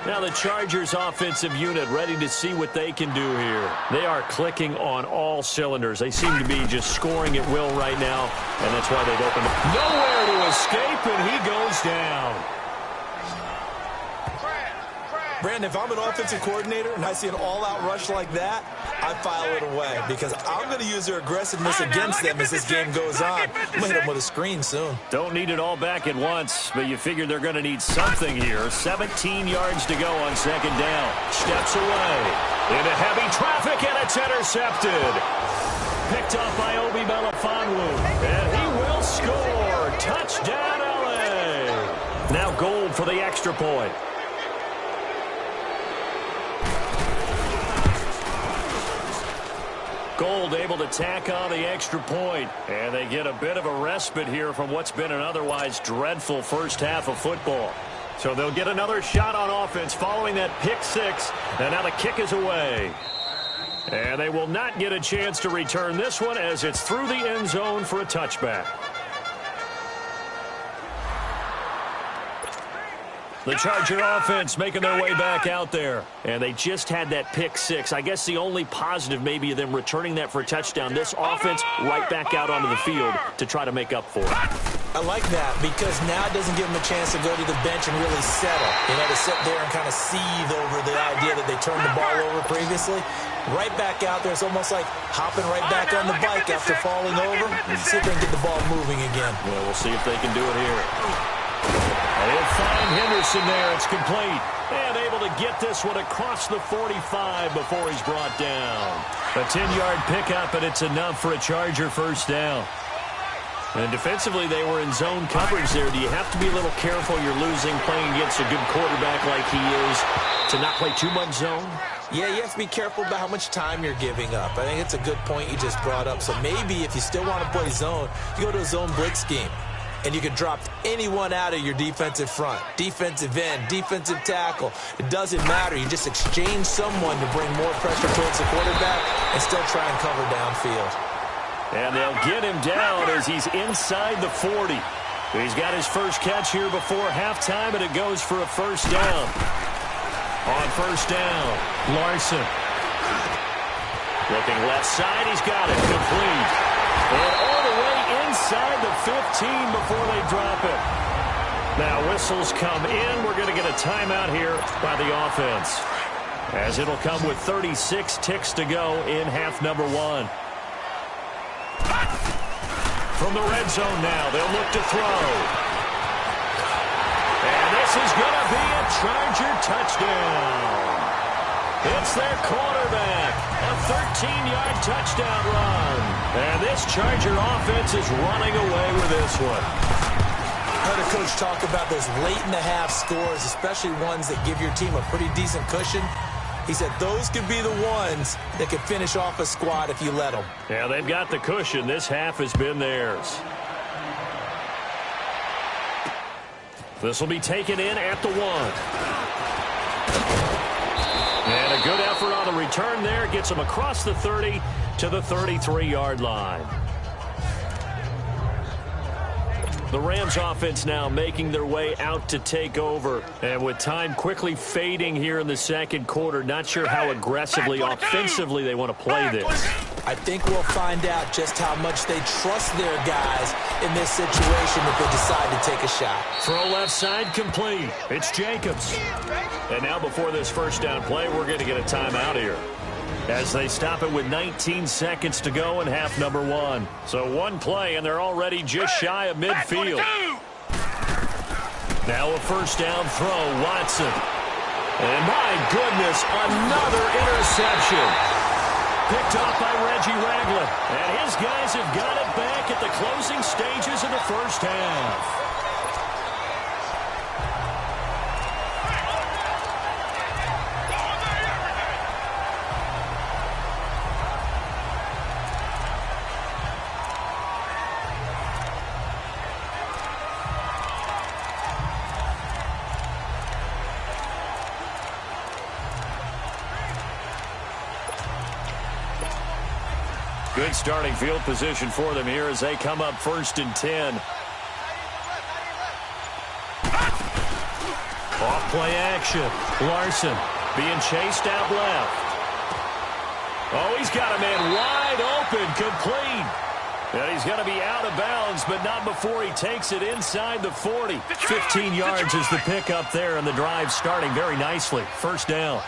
Now the Chargers offensive unit ready to see what they can do here. They are clicking on all cylinders. They seem to be just scoring at will right now, and that's why they've opened up. Nowhere to escape, and he goes down. Brandon, if I'm an offensive coordinator and I see an all-out rush like that, I file it away because I'm going to use their aggressiveness against them as this game goes on. I'm going to hit them with a screen soon. Don't need it all back at once, but you figure they're going to need something here. 17 yards to go on second down. Steps away into heavy traffic, and it's intercepted. Picked up by Obi Melifonwu, and he will score. Touchdown, LA. Now Gold for the extra point. Gold able to tack on the extra point. And they get a bit of a respite here from what's been an otherwise dreadful first half of football. So they'll get another shot on offense following that pick 6. And now the kick is away. And they will not get a chance to return this one as it's through the end zone for a touchback. The Charger offense making their way back out there. And they just had that pick 6. I guess the only positive maybe of them returning that for a touchdown. This offense right back out onto the field to try to make up for it. I like that because now it doesn't give them a chance to go to the bench and really settle. To sit there and kind of seethe over the idea that they turned the ball over previously. Right back out there. It's almost like hopping right back on the bike after falling over. See if they can get the ball moving again. Well, we'll see if they can do it here. And he'll find Henderson there. It's complete. And able to get this one across the 45 before he's brought down. A 10-yard pickup, and it's enough for a Charger first down. And defensively, they were in zone coverage there. Do you have to be a little careful you're losing playing against a good quarterback like he is to not play too much zone? Yeah, you have to be careful about how much time you're giving up. I think it's a good point you just brought up. So maybe if you still want to play zone, you go to a zone blitz scheme. And you can drop anyone out of your defensive front. Defensive end, defensive tackle. It doesn't matter. You just exchange someone to bring more pressure towards the quarterback and still try and cover downfield. And they'll get him down as he's inside the 40. He's got his first catch here before halftime, and it goes for a first down. On first down, Larson. Looking left side, he's got it. Complete. And all the way inside the 15 before they drop it. Now whistles come in. We're going to get a timeout here by the offense, as it'll come with 36 ticks to go in half number one. From the red zone now, they'll look to throw. And this is going to be a Charger touchdown. It's their quarterback. A 13-yard touchdown run. And this Charger offense is running away with this one. I heard a coach talk about those late-in-the-half scores, especially ones that give your team a pretty decent cushion. He said those could be the ones that could finish off a squad if you let them. Yeah, they've got the cushion. This half has been theirs. This will be taken in at the 1. And a good effort on the return there. Gets them across the 30 to the 33-yard line. The Rams offense now making their way out to take over. And with time quickly fading here in the second quarter, not sure how aggressively, offensively they want to play this. I think we'll find out just how much they trust their guys in this situation if they decide to take a shot. Throw left side complete. It's Jacobs. And now before this first down play, we're going to get a timeout here, as they stop it with 19 seconds to go in half number one. So one play, and they're already just shy of midfield. Now a first down throw, Watson. And my goodness, another interception. Picked off by Reggie Ragland. And his guys have got it back at the closing stages of the first half. Good starting field position for them here as they come up 1st and 10. Off play action. Larson being chased out left. Oh, he's got a man wide open, complete. And he's going to be out of bounds, but not before he takes it inside the 40. 15 yards is the pickup there, and the drive starting very nicely. First down.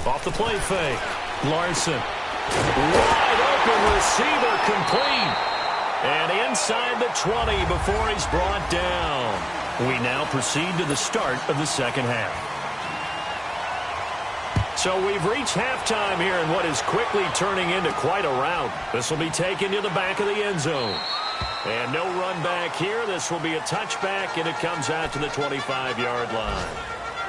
Off the play fake. Larson. Wide open receiver, complete. And inside the 20 before he's brought down. We now proceed to the start of the second half. So we've reached halftime here in what is quickly turning into quite a rout. This will be taken to the back of the end zone. And no run back here. This will be a touchback, and it comes out to the 25-yard line.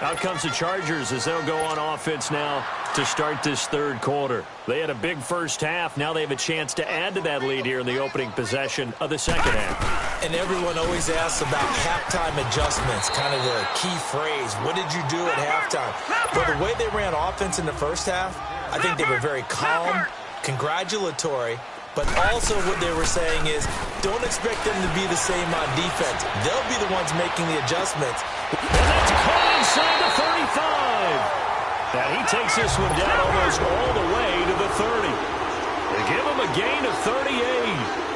Out comes the Chargers as they'll go on offense now to start this third quarter. They had a big first half. Now they have a chance to add to that lead here in the opening possession of the second half. And everyone always asks about halftime adjustments, kind of the key phrase. What did you do at halftime? Well, the way they ran offense in the first half, I think they were very calm, congratulatory, but also what they were saying is don't expect them to be the same on defense. They'll be the ones making the adjustments. And that's caught inside the 35. Now he takes this one down almost all the way to the 30. They give him a gain of 38.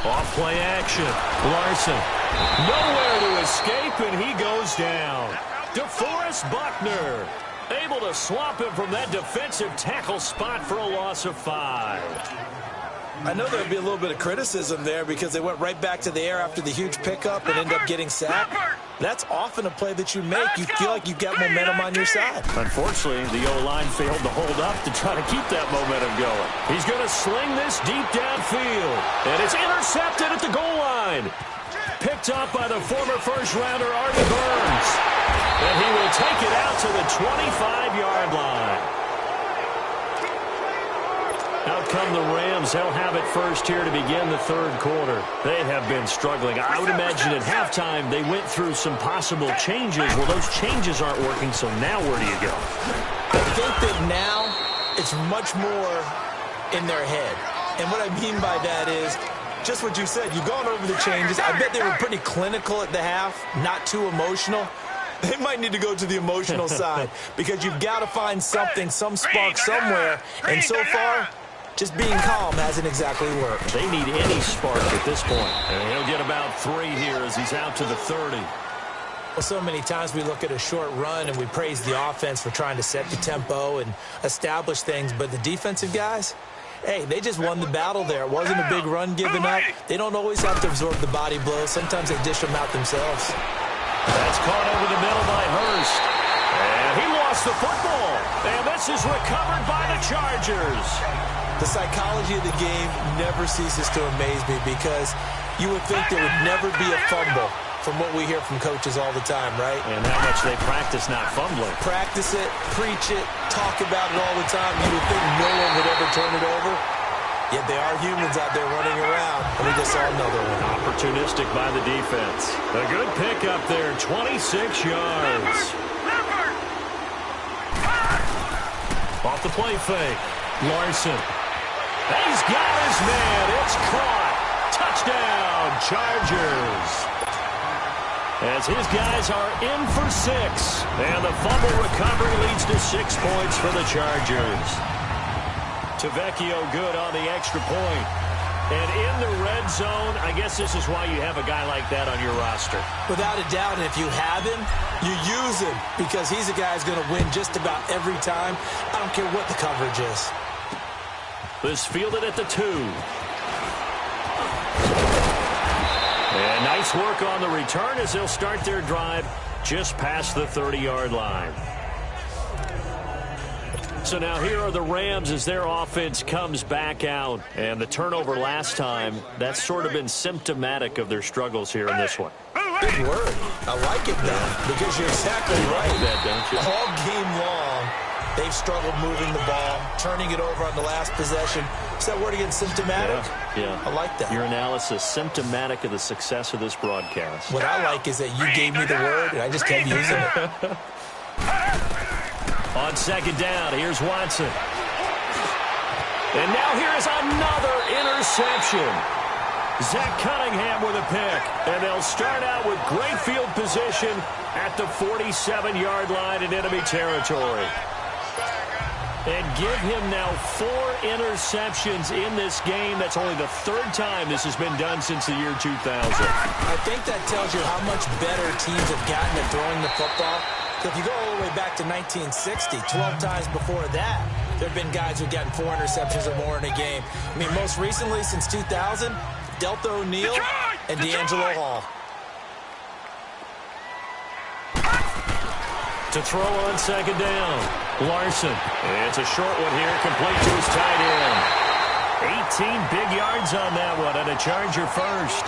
Off play action. Larson. Nowhere to escape, and he goes down. DeForest Buckner able to swap him from that defensive tackle spot for a loss of 5. I know there'll be a little bit of criticism there because they went right back to the air after the huge pickup and end up getting sacked. That's often a play that you make. You feel like you've got momentum on your side. Unfortunately, the O-line failed to hold up to try to keep that momentum going. He's going to sling this deep downfield, and it's intercepted at the goal line. Picked up by the former first-rounder Artie Burns, and he will take it out to the 25-yard line. Out come the Rams. They'll have it first here to begin the third quarter. They have been struggling. I would imagine at halftime they went through some possible changes. Well, those changes aren't working, so now where do you go? I think that now it's much more in their head. And what I mean by that is just what you said. You've gone over the changes. I bet they were pretty clinical at the half, not too emotional. They might need to go to the emotional side because you've got to find something, some spark somewhere. And so far, just being calm hasn't exactly worked. They need any spark at this point. And he'll get about 3 here as he's out to the 30. Well, so many times we look at a short run and we praise the offense for trying to set the tempo and establish things. But the defensive guys, hey, they just won the battle there. It wasn't a big run given up. They don't always have to absorb the body blows. Sometimes they dish them out themselves. That's caught over the middle by Hurst. And he lost the football. And this is recovered by the Chargers. The psychology of the game never ceases to amaze me because you would think there would never be a fumble from what we hear from coaches all the time, right? And how much they practice not fumbling. Practice it, preach it, talk about it all the time. You would think no one would ever turn it over. Yet they are humans out there running around, and we just saw another one. Opportunistic by the defense. A good pickup there, 26 yards. Off the play fake, Larson. He's got his man. It's caught. Touchdown, Chargers. As his guys are in for 6. And the fumble recovery leads to 6 points for the Chargers. Tavecchio good on the extra point. And in the red zone, I guess this is why you have a guy like that on your roster. Without a doubt, and if you have him, you use him because he's a guy who's going to win just about every time. I don't care what the coverage is. This fielded at the 2. And nice work on the return as they'll start their drive just past the 30-yard line. So now here are the Rams as their offense comes back out. And the turnover last time, that's sort of been symptomatic of their struggles here in this one. Good word. I like it, though, because you're exactly right. That, don't you? All game long, they've struggled moving the ball, turning it over on the last possession. Is that word again, symptomatic? Yeah. I like that. Your analysis, symptomatic of the success of this broadcast. What I like is that you gave me the word, and I just kept using it. On second down, here's Watson. And now here is another interception. Zach Cunningham with a pick. And they'll start out with great field position at the 47-yard line in enemy territory. And give him now 4 interceptions in this game. That's only the 3rd time this has been done since the year 2000. I think that tells you how much better teams have gotten at throwing the football. If you go all the way back to 1960, 12 times before that, there have been guys who've gotten 4 interceptions or more in a game. I mean, most recently, since 2000, Delta O'Neal and D'Angelo Hall. To throw on second down, Larson. It's a short one here, complete to his tight end. 18 big yards on that one, and a Charger first.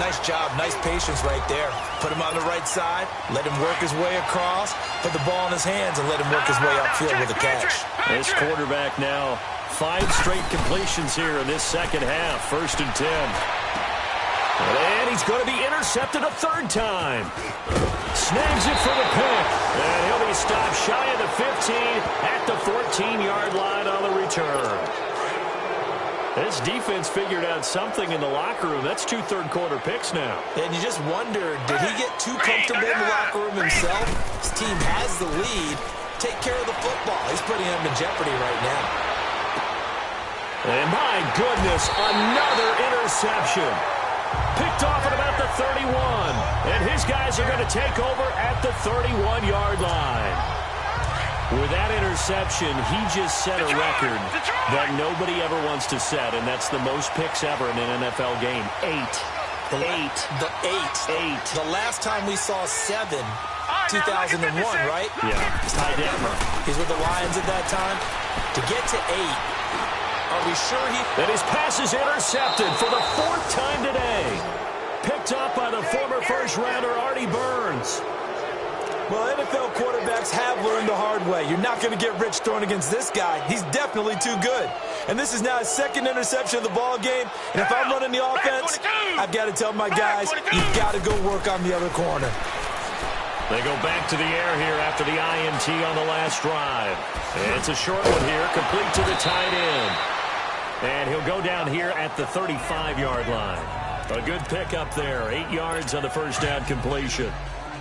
Nice job, nice patience right there. Put him on the right side, let him work his way across, put the ball in his hands, and let him work his way upfield with a catch. This quarterback now, 5 straight completions here in this second half. 1st and 10. And he's going to be intercepted a 3rd time. Snags it for the pick. And he'll be stopped shy of the 15 at the 14-yard line on the return. This defense figured out something in the locker room. That's 2 third-quarter picks now. And you just wonder, did he get too comfortable in the locker room himself? His team has the lead. Take care of the football. He's putting him in jeopardy right now. And my goodness, another interception. Picked off at about the 31. And his guys are going to take over at the 31-yard line. With that interception, he just set a record that nobody ever wants to set, and that's the most picks ever in an NFL game. 8. The last time we saw 7, 2001, right? Yeah, Ty Detmer. He's with the Lions at that time. To get to 8, are we sure he... And his pass is intercepted for the 4th time today. Picked up by the former first-rounder Artie Burns. Well, NFL quarterbacks have learned the hard way. You're not going to get rich throwing against this guy. He's definitely too good. And this is now his 2nd interception of the ball game. And if I'm running the offense, I've got to tell my guys, you've got to go work on the other corner. They go back to the air here after the INT on the last drive. And it's a short one here, complete to the tight end. And he'll go down here at the 35-yard line. A good pickup there, 8 yards on the first down completion.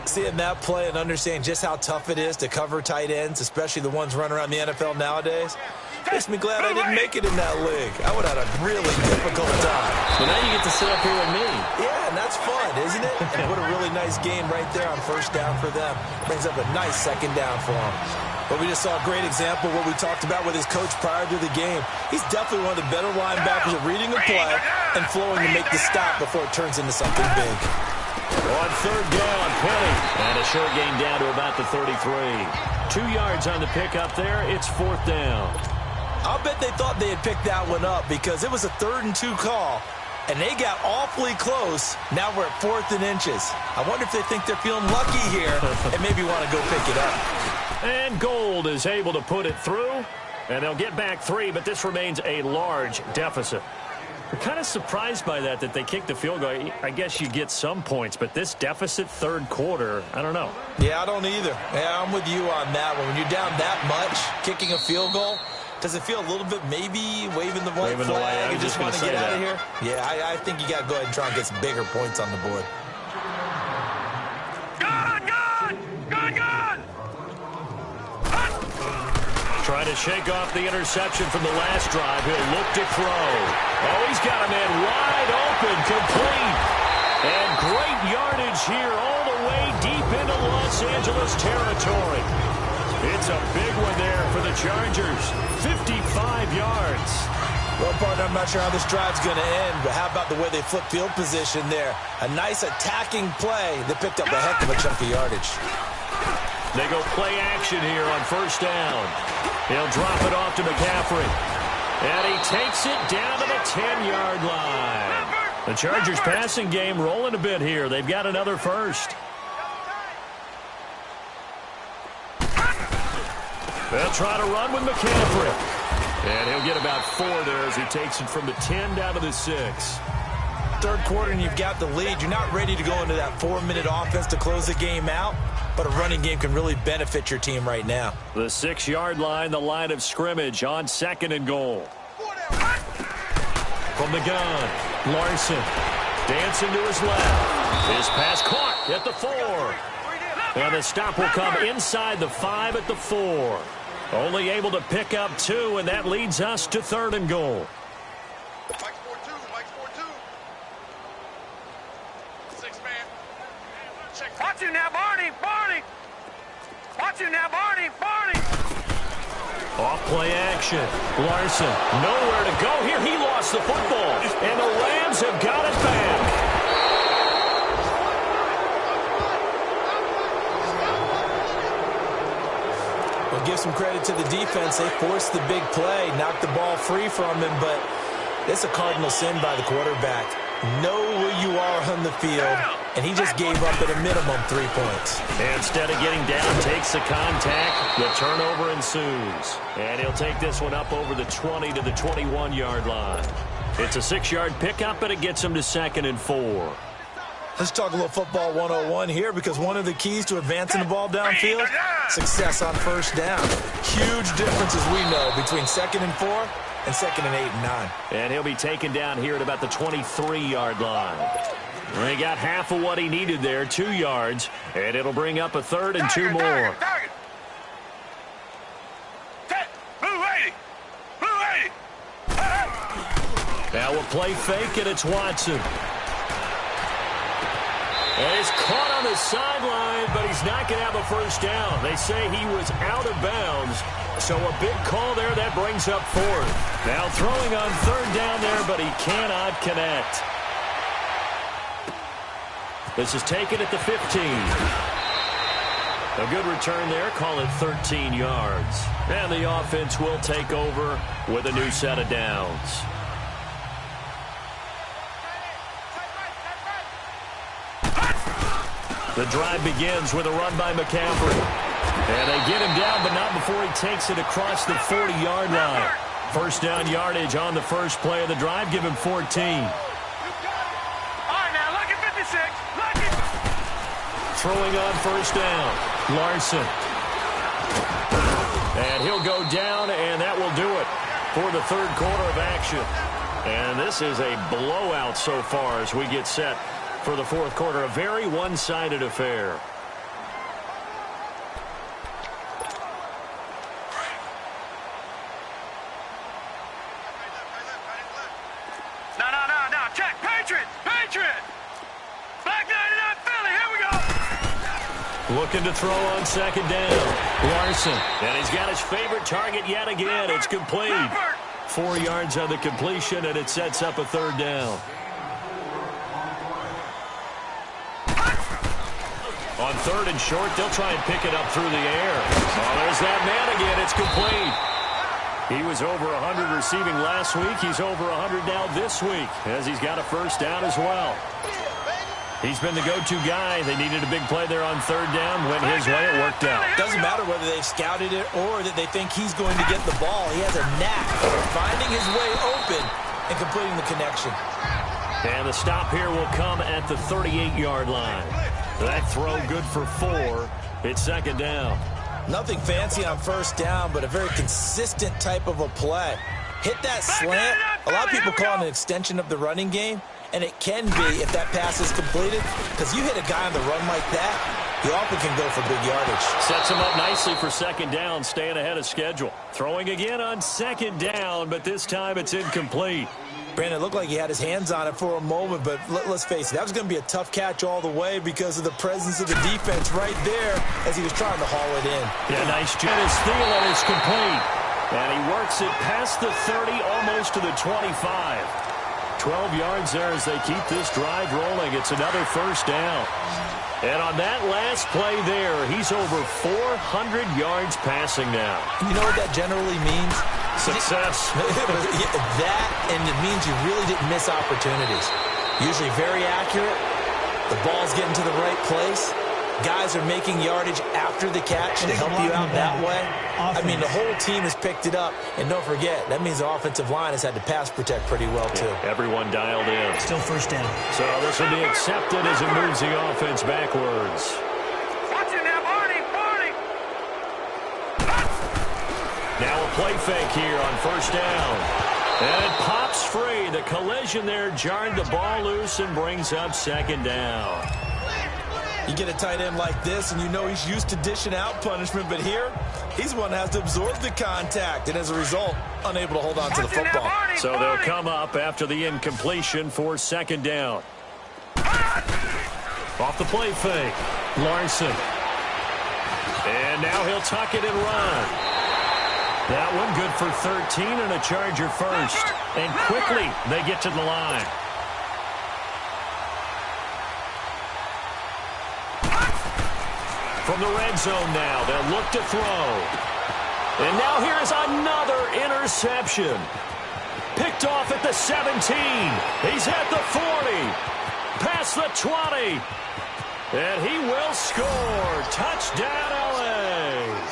Seeing that play and understanding just how tough it is to cover tight ends, especially the ones running around the NFL nowadays, makes me glad I didn't make it in that league. I would have had a really difficult time. So now you get to sit up here with me. Yeah, and that's fun, isn't it? And what a really nice game right there on first down for them. Brings up a nice 2nd down for them. But we just saw a great example of what we talked about with his coach prior to the game. He's definitely one of the better linebackers at reading a play and flowing to make the stop before it turns into something big. On 3rd down, Penny. And a short gain down to about the 33. 2 yards on the pickup there. It's 4th down. I'll bet they thought they had picked that one up because it was a 3rd and 2 call, and they got awfully close. Now we're at 4th and inches. I wonder if they think they're feeling lucky here and maybe want to go pick it up. And Gold is able to put it through, and they'll get back 3, but this remains a large deficit. I'm kind of surprised by that they kicked the field goal. I guess you get some points, but this deficit 3rd quarter, I don't know. Yeah, I don't either. Yeah, I'm with you on that one. When you're down that much, kicking a field goal, does it feel a little bit maybe waving the white flag and just want to get out of here? Yeah, I think you got to go ahead and try and get some bigger points on the board. Trying to shake off the interception from the last drive. He'll look to throw. Oh, he's got a man wide open, complete. And great yardage here all the way deep into Los Angeles territory. It's a big one there for the Chargers. 55 yards. Well, partner, I'm not sure how this drive's going to end, but how about the way they flip field position there? A nice attacking play. They picked up a heck of a chunk of yardage. They go play action here on 1st down. He'll drop it off to McCaffrey. And he takes it down to the 10-yard line. The Chargers passing game rolling a bit here. They've got another first. They'll try to run with McCaffrey. And he'll get about 4 there as he takes it from the 10 down to the 6. 3rd quarter and you've got the lead. You're not ready to go into that 4-minute offense to close the game out, but a running game can really benefit your team right now. The 6-yard line, the line of scrimmage on 2nd and goal. From the gun, Larson dancing to his left. His pass caught at the 4. And the stop will come inside the 5 at the 4. Only able to pick up 2, and that leads us to 3rd and goal. Watch you now, Barney! Barney! Watch you now, Barney! Barney! Off play action. Larson, nowhere to go here. He lost the football, and the Rams have got it back. Well, give some credit to the defense. They forced the big play, knocked the ball free from him, but it's a cardinal sin by the quarterback. Know where you are on the field, and he just gave up at a minimum 3 points. Instead of getting down, takes the contact. The turnover ensues. And he'll take this one up over the 20 to the 21-yard line. It's a 6-yard pickup, and it gets him to 2nd and 4. Let's talk a little football 101 here, because one of the keys to advancing the ball downfield, success on 1st down. Huge difference, as we know, between 2nd and 4 and 2nd and 8 and 9. And he'll be taken down here at about the 23-yard line. He got half of what he needed there, 2 yards, and it'll bring up a 3rd and 2 more. Blue 80! Blue 80! play fake, and it's Watson. And he's caught on the sideline, but he's not going to have a first down. They say he was out of bounds, so a big call there. That brings up fourth. Now throwing on third down there, but he cannot connect. This is taken at the 15. A good return there. Call it 13 yards. And the offense will take over with a new set of downs. The drive begins with a run by McCaffrey. And they get him down, but not before he takes it across the 40-yard line. First down yardage on the first play of the drive. Give him 14. All right, now, look at 56. Look at... Throwing on first down. Larson. And he'll go down, and that will do it for the third quarter of action. And this is a blowout so far as we get set for the fourth quarter. A very one-sided affair. No. Check. Patriot. Back 99 Philly. Here we go. Looking to throw on second down. Larson. And he's got his favorite target yet again. It's complete. 4 yards on the completion, and it sets up a third down. On third and short, they'll try and pick it up through the air. Oh, there's that man again. It's complete. He was over 100 receiving last week. He's over 100 now this week as he's got a first down as well. He's been the go-to guy. They needed a big play there on third down. Went his way. It worked out. Doesn't matter whether they've scouted it or that they think he's going to get the ball. He has a knack for finding his way open and completing the connection. And the stop here will come at the 38-yard line. That throw good for 4. It's second down. Nothing fancy on first down, but a very consistent type of a play. Hit that slant. A lot of people call it an extension of the running game, and it can be if that pass is completed, because you hit a guy on the run like that, you often can go for big yardage. Sets him up nicely for second down, staying ahead of schedule. Throwing again on second down, but this time it's incomplete. Brandon, it looked like he had his hands on it for a moment, but let's face it, that was going to be a tough catch all the way because of the presence of the defense right there as he was trying to haul it in. Yeah, nice job. His Thielen is complete. And he works it past the 30, almost to the 25. 12 yards there as they keep this drive rolling. It's another first down. And on that last play there, he's over 400 yards passing now. You know what that generally means? Success. That, and it means you really didn't miss opportunities. Usually very accurate. The ball's getting to the right place. Guys are making yardage after the catch to help you out that way. I mean, the whole team has picked it up. And don't forget, that means the offensive line has had to pass protect pretty well, too. Yeah, everyone dialed in. Still first down. So this will be accepted as it moves the offense backwards. Watch it now, Barney. Now a play fake here on first down. And it pops free. The collision there jarred the ball loose and brings up second down. You get a tight end like this, and you know he's used to dishing out punishment, but here, he's the one that has to absorb the contact, and as a result, unable to hold on to the football. So they'll come up after the incompletion for second down. Off the play fake, Larson. And now he'll tuck it and run. That one good for 13 and a Charger first. And quickly, they get to the line. From the red zone now, they'll look to throw. And now here's another interception. Picked off at the 17. He's at the 40. Past the 20. And he will score. Touchdown, LA.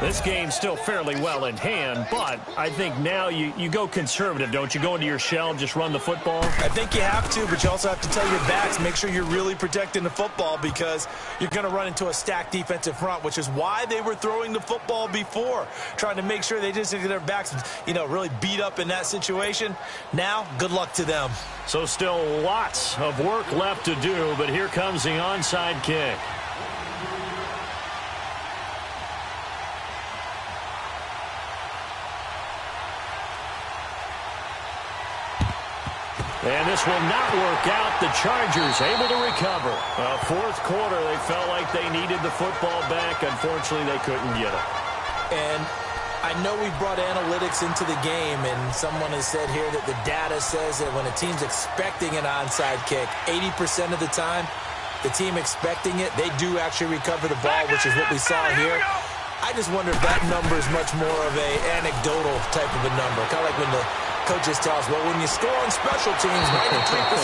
This game's still fairly well in hand, but I think now you go conservative, don't you? Go into your shell, just run the football? I think you have to, but you also have to tell your backs, make sure you're really protecting the football because you're going to run into a stacked defensive front, which is why they were throwing the football before, trying to make sure they just get their backs, really beat up in that situation. Now, good luck to them. So still lots of work left to do, but here comes the onside kick. And this will not work out. The Chargers able to recover. Fourth quarter, they felt like they needed the football back. Unfortunately, they couldn't get it. And I know we brought analytics into the game, and someone has said here that the data says that when a team's expecting an onside kick, 80% of the time, the team expecting it, they do actually recover the ball, which is what we saw here. I just wonder if that number is much more of a anecdotal type of a number. Kind of like when the coaches tell us, well, when you score on special teams,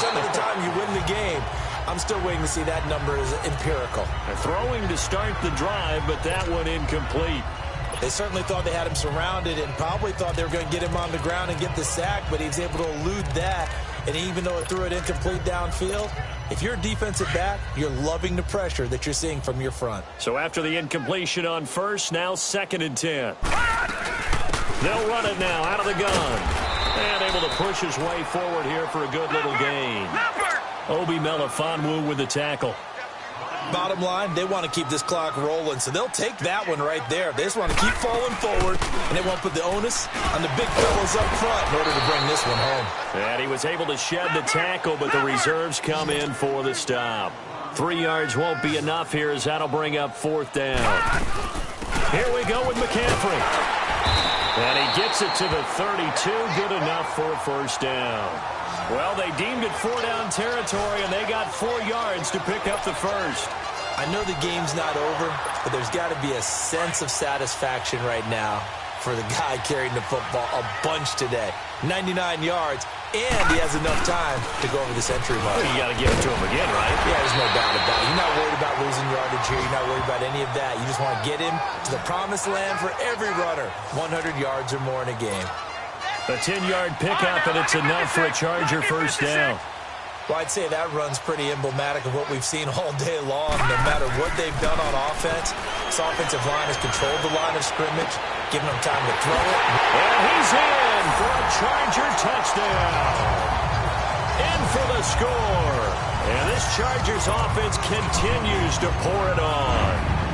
93% of the time you win the game. I'm still waiting to see that number is empirical. They're throwing to start the drive, but that one incomplete. They certainly thought they had him surrounded and probably thought they were going to get him on the ground and get the sack, but he was able to elude that. And even though it threw it incomplete downfield, if you're a defensive back, you're loving the pressure that you're seeing from your front. So after the incompletion on first, now 2nd and 10. They'll run it now out of the gun. And able to push his way forward here for a good little gain. Obi Melifonwu with the tackle. Bottom line, they want to keep this clock rolling, so they'll take that one right there. They just want to keep falling forward, and they won't put the onus on the big fellows up front in order to bring this one home. And he was able to shed the tackle, but the reserves come in for the stop. 3 yards won't be enough here as that'll bring up 4th down. Here we go with McCaffrey. And he gets it to the 32, good enough for a 1st down. Well, they deemed it 4-down territory, and they got 4 yards to pick up the 1st. I know the game's not over, but there's got to be a sense of satisfaction right now for the guy carrying the football a bunch today. 99 yards, and he has enough time to go over the century mark. Well, you got to give it to him again, right? Yeah, there's no doubt about it. You're not worried about losing yardage here. You're not worried about any of that. You just want to get him to the promised land for every runner. 100 yards or more in a game. A 10-yard pickup, and it's enough for a Charger 1st down. Well, I'd say that run's pretty emblematic of what we've seen all day long. No matter what they've done on offense, this offensive line has controlled the line of scrimmage, giving them time to throw it. And he's in for a Charger touchdown. In for the score. And this Chargers offense continues to pour it on.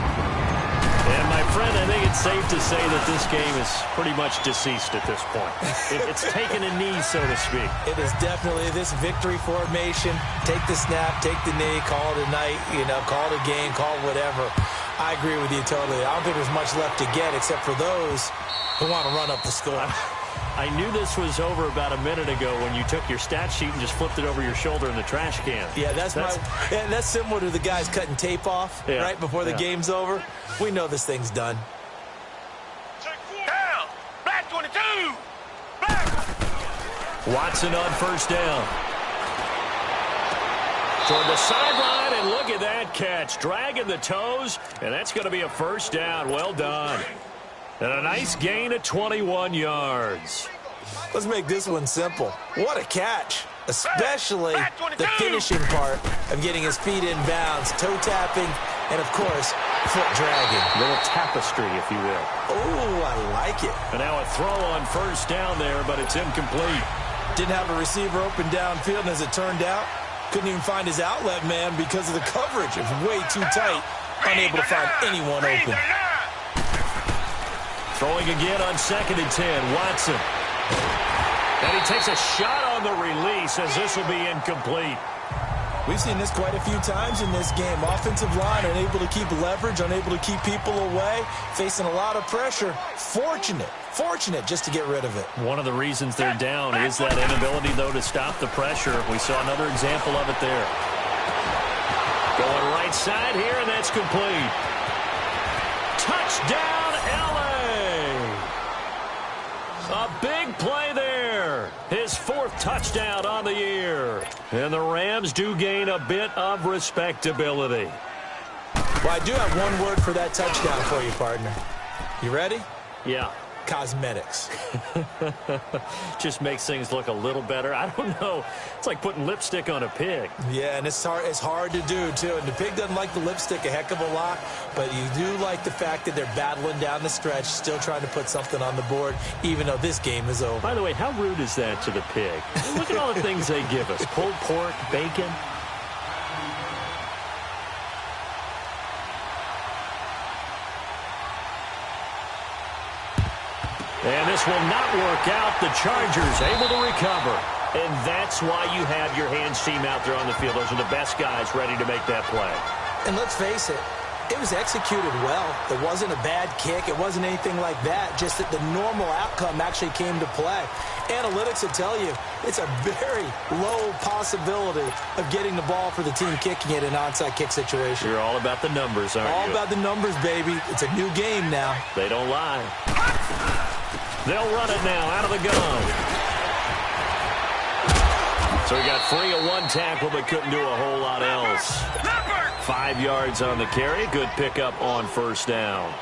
And, my friend, I think it's safe to say that this game is pretty much deceased at this point. It's taken a knee, so to speak. It is definitely this victory formation. Take the snap, take the knee, call it a night, call it a game, call it whatever. I agree with you totally. I don't think there's much left to get except for those who want to run up the score. I knew this was over about a minute ago when you took your stat sheet and just flipped it over your shoulder in the trash can. Yeah, that's similar to the guys cutting tape off right before the game's over. We know this thing's done. Down! Black 22! Black! Watson on 1st down. Toward the sideline, and look at that catch. Dragging the toes, and that's going to be a 1st down. Well done. And a nice gain of 21 yards. Let's make this one simple. What a catch. Especially the finishing part of getting his feet in bounds, toe tapping, and, of course, foot dragging. Little tapestry, if you will. Oh, I like it. And now a throw on 1st down there, but it's incomplete. Didn't have a receiver open downfield, and as it turned out, couldn't even find his outlet man because of the coverage. It was way too tight, unable to find anyone open. Throwing again on 2nd and 10, Watson. And he takes a shot on the release as this will be incomplete. We've seen this quite a few times in this game. Offensive line unable to keep leverage, unable to keep people away, facing a lot of pressure. Fortunate just to get rid of it. One of the reasons they're down is that inability, though, to stop the pressure. We saw another example of it there. Going right side here, and that's complete. Touchdown, L.A. A big play there. His 4th touchdown on the year. And the Rams do gain a bit of respectability. Well, I do have one word for that touchdown for you, partner. You ready? Yeah. Cosmetics. Just makes things look a little better. I don't know. It's like putting lipstick on a pig. Yeah, and it's hard to do, too. And the pig doesn't like the lipstick a heck of a lot, but you do like the fact that they're battling down the stretch, still trying to put something on the board, even though this game is over. By the way, how rude is that to the pig? Look at all the things they give us. Pulled pork, bacon. And this will not work out. The Chargers able to recover. And that's why you have your hands team out there on the field. Those are the best guys ready to make that play. And let's face it, it was executed well. It wasn't a bad kick. It wasn't anything like that. Just that the normal outcome actually came to play. Analytics will tell you it's a very low possibility of getting the ball for the team kicking it in an onside kick situation. You're all about the numbers, aren't you? All about the numbers, baby. It's a new game now. They don't lie. They'll run it now out of the gun. So he got free of one tackle but couldn't do a whole lot else. 5 yards on the carry. Good pickup on first down.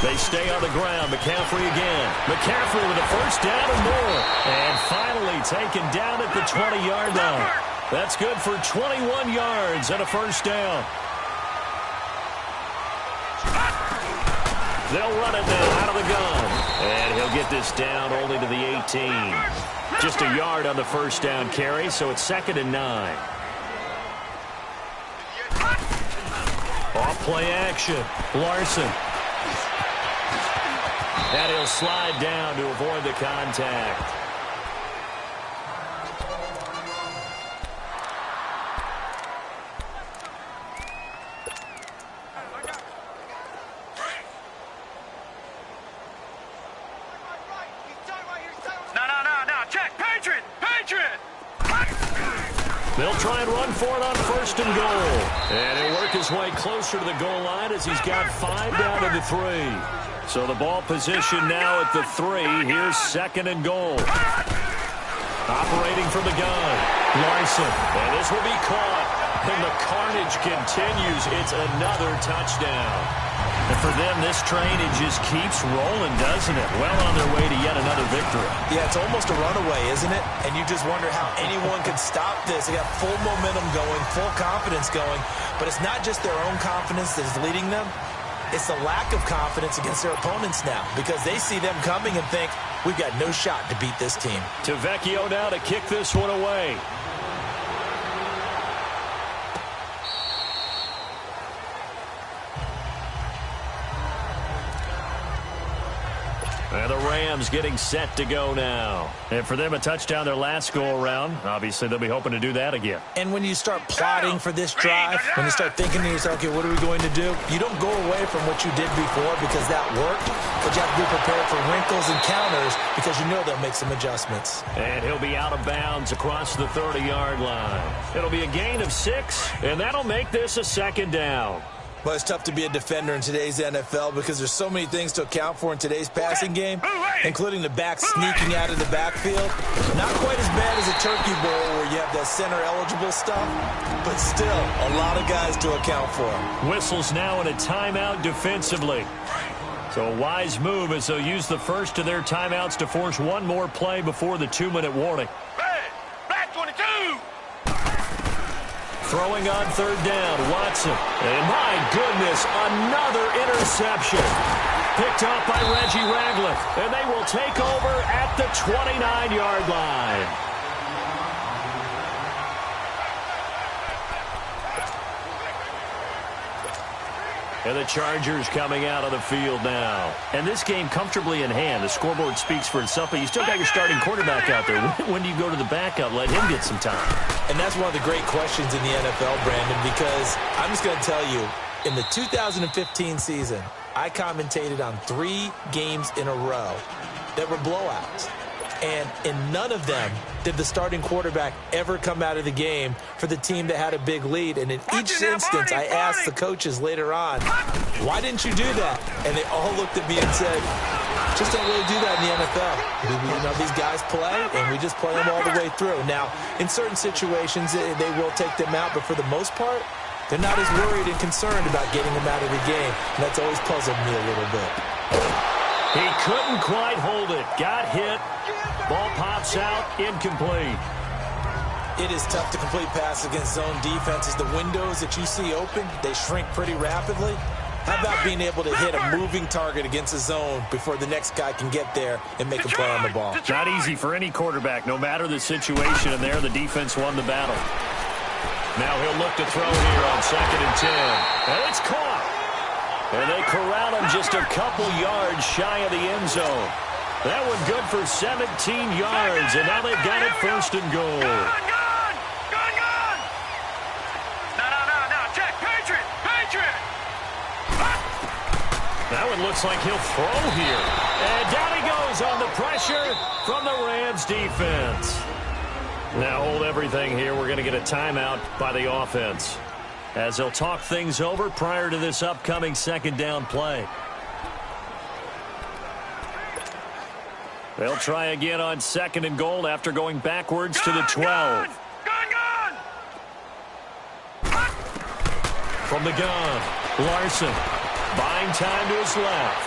They stay on the ground. McCaffrey again. McCaffrey with a first down and more. And finally taken down at the 20-yard line. That's good for 21 yards and a first down. They'll run it now out of the gun. And he'll get this down only to the 18. Just a yard on the first down carry, so it's 2nd and 9. Off play action. Larson. And he'll slide down to avoid the contact. They'll try and run for it on 1st and goal. And he'll work his way closer to the goal line as he's got 5 down to the 3. So the ball position now at the 3. Here's 2nd and goal. Operating from the gun. Larson. And this will be caught. And the carnage continues. It's another touchdown. And for them, this train, it just keeps rolling, doesn't it? Well on their way to yet another victory. Yeah, it's almost a runaway, isn't it? And you just wonder how anyone could stop this. They got full momentum going, full confidence going. But it's not just their own confidence that is leading them. It's the lack of confidence against their opponents now because they see them coming and think, we've got no shot to beat this team. Vecchio now to kick this one away. And the Rams getting set to go now. And for them, a touchdown their last go-around. Obviously, they'll be hoping to do that again. And when you start plotting for this drive, when you start thinking to yourself, okay, what are we going to do? You don't go away from what you did before because that worked, but you have to be prepared for wrinkles and counters because you know they'll make some adjustments. And he'll be out of bounds across the 30-yard line. It'll be a gain of 6, and that'll make this a 2nd down. Well, it's tough to be a defender in today's NFL because there's so many things to account for in today's passing game, including the back sneaking out of the backfield. Not quite as bad as a turkey bowl where you have that center-eligible stuff, but still a lot of guys to account for. Whistles now in a timeout defensively. So a wise move as they'll use the first of their timeouts to force one more play before the 2-minute warning. Black 22! Throwing on 3rd down, Watson. And my goodness, another interception. Picked off by Reggie Ragland. And they will take over at the 29-yard line. And the Chargers coming out of the field now. And this game comfortably in hand. The scoreboard speaks for itself, but you still got your starting quarterback out there. When do you go to the backup? Let him get some time. And that's one of the great questions in the NFL, Brandon, because I'm just going to tell you, in the 2015 season, I commentated on 3 games in a row that were blowouts. And in none of them did the starting quarterback ever come out of the game for the team that had a big lead. And in each instance, I asked the coaches later on, why didn't you do that? And they all looked at me and said, just don't really do that in the NFL. You know, these guys play, and we just play them all the way through. Now, in certain situations, they will take them out, but for the most part, they're not as worried and concerned about getting them out of the game. And that's always puzzled me a little bit. He couldn't quite hold it. Got hit. Ball pops out. Incomplete. It is tough to complete passes against zone defenses. The windows that you see open, they shrink pretty rapidly. How about being able to hit a moving target against a zone before the next guy can get there and make a play on the ball? Not easy for any quarterback, no matter the situation. And there, the defense won the battle. Now he'll look to throw here on 2nd and 10. And it's caught. And they corral him just a couple yards shy of the end zone. That one good for 17 yards, and now they've got it first and goal. Gone! No, check, Patriot! That one looks like he'll throw here. And down he goes on the pressure from the Rams defense. Now hold everything here. We're going to get a timeout by the offense, as they'll talk things over prior to this upcoming second down play. They'll try again on second and goal after going backwards to the 12. Gone! From the gun, Larson buying time to his left.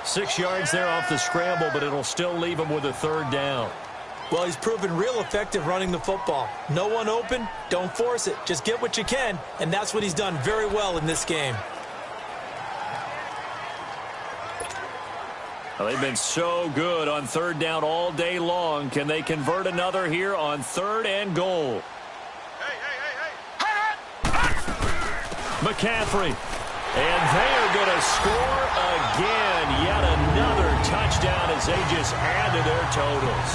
6 yards there off the scramble, but it'll still leave him with a third down. Well, he's proven real effective running the football. No one open, don't force it. Just get what you can, and that's what he's done very well in this game. Well, they've been so good on third down all day long. Can they convert another here on third and goal? McCaffrey. And they are going to score again. Yet another touchdown as they just add to their totals.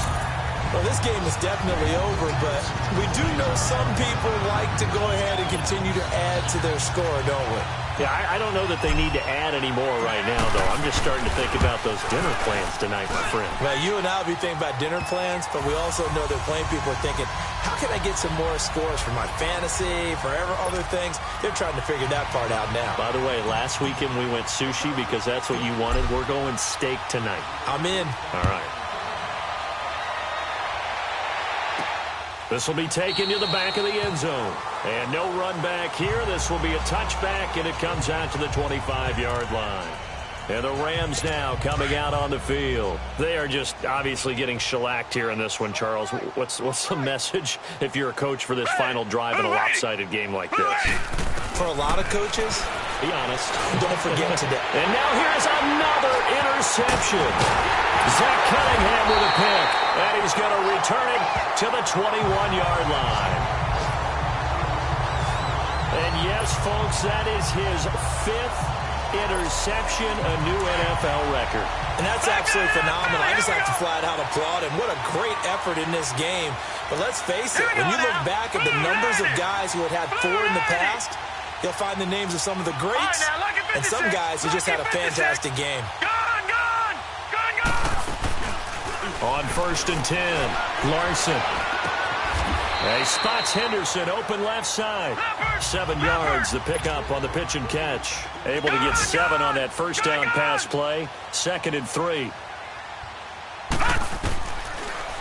Well, this game is definitely over, but we do know some people like to go ahead and continue to add to their score, don't we? Yeah, I don't know that they need to add any more right now, though. I'm just starting to think about those dinner plans tonight, my friend. Well, you and I will be thinking about dinner plans, but we also know that plenty of people are thinking, how can I get some more scores for my fantasy, for other things? They're trying to figure that part out now. By the way, last weekend we went sushi because that's what you wanted. We're going steak tonight. I'm in. All right. This will be taken to the back of the end zone. And no run back here. This will be a touchback, and it comes out to the 25-yard line. And the Rams now coming out on the field. They are just obviously getting shellacked here in this one, Charles. What's the message if you're a coach for this final drive in a lopsided game like this? For a lot of coaches, be honest. Don't forget today. And now here's another interception. Zach Cunningham with a pick. And he's going to return it to the 21-yard line. And yes, folks, that is his 5th interception, a new NFL record. And that's absolutely phenomenal. I just have to flat out applaud him. What a great effort in this game. But let's face it, when you look back at the numbers of guys who had 4 in the past, you'll find the names of some of the greats and some guys who just had a fantastic game. On 1st and 10, Larson. He spots Henderson open left side. 7 yards, the pickup on the pitch and catch. Able to get 7 on that first down pass play. 2nd and 3.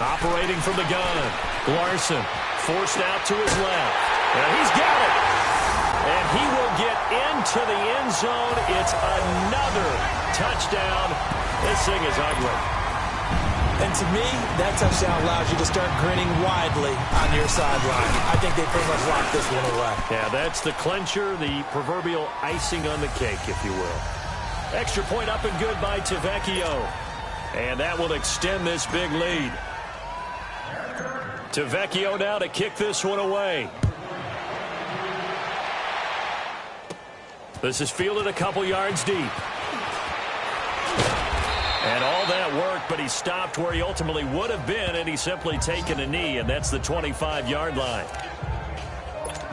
Operating from the gun. Larson forced out to his left. And he's got it. And he will get into the end zone. It's another touchdown. This thing is ugly. And to me, that touchdown allows you to start grinning widely on your sideline. I think they pretty much locked this one away. Yeah, that's the clincher, the proverbial icing on the cake, if you will. Extra point up and good by Tavecchio. And that will extend this big lead. Tavecchio now to kick this one away. This is fielded a couple yards deep. And all that work, but he stopped where he ultimately would have been, and he's simply taken a knee, and that's the 25-yard line.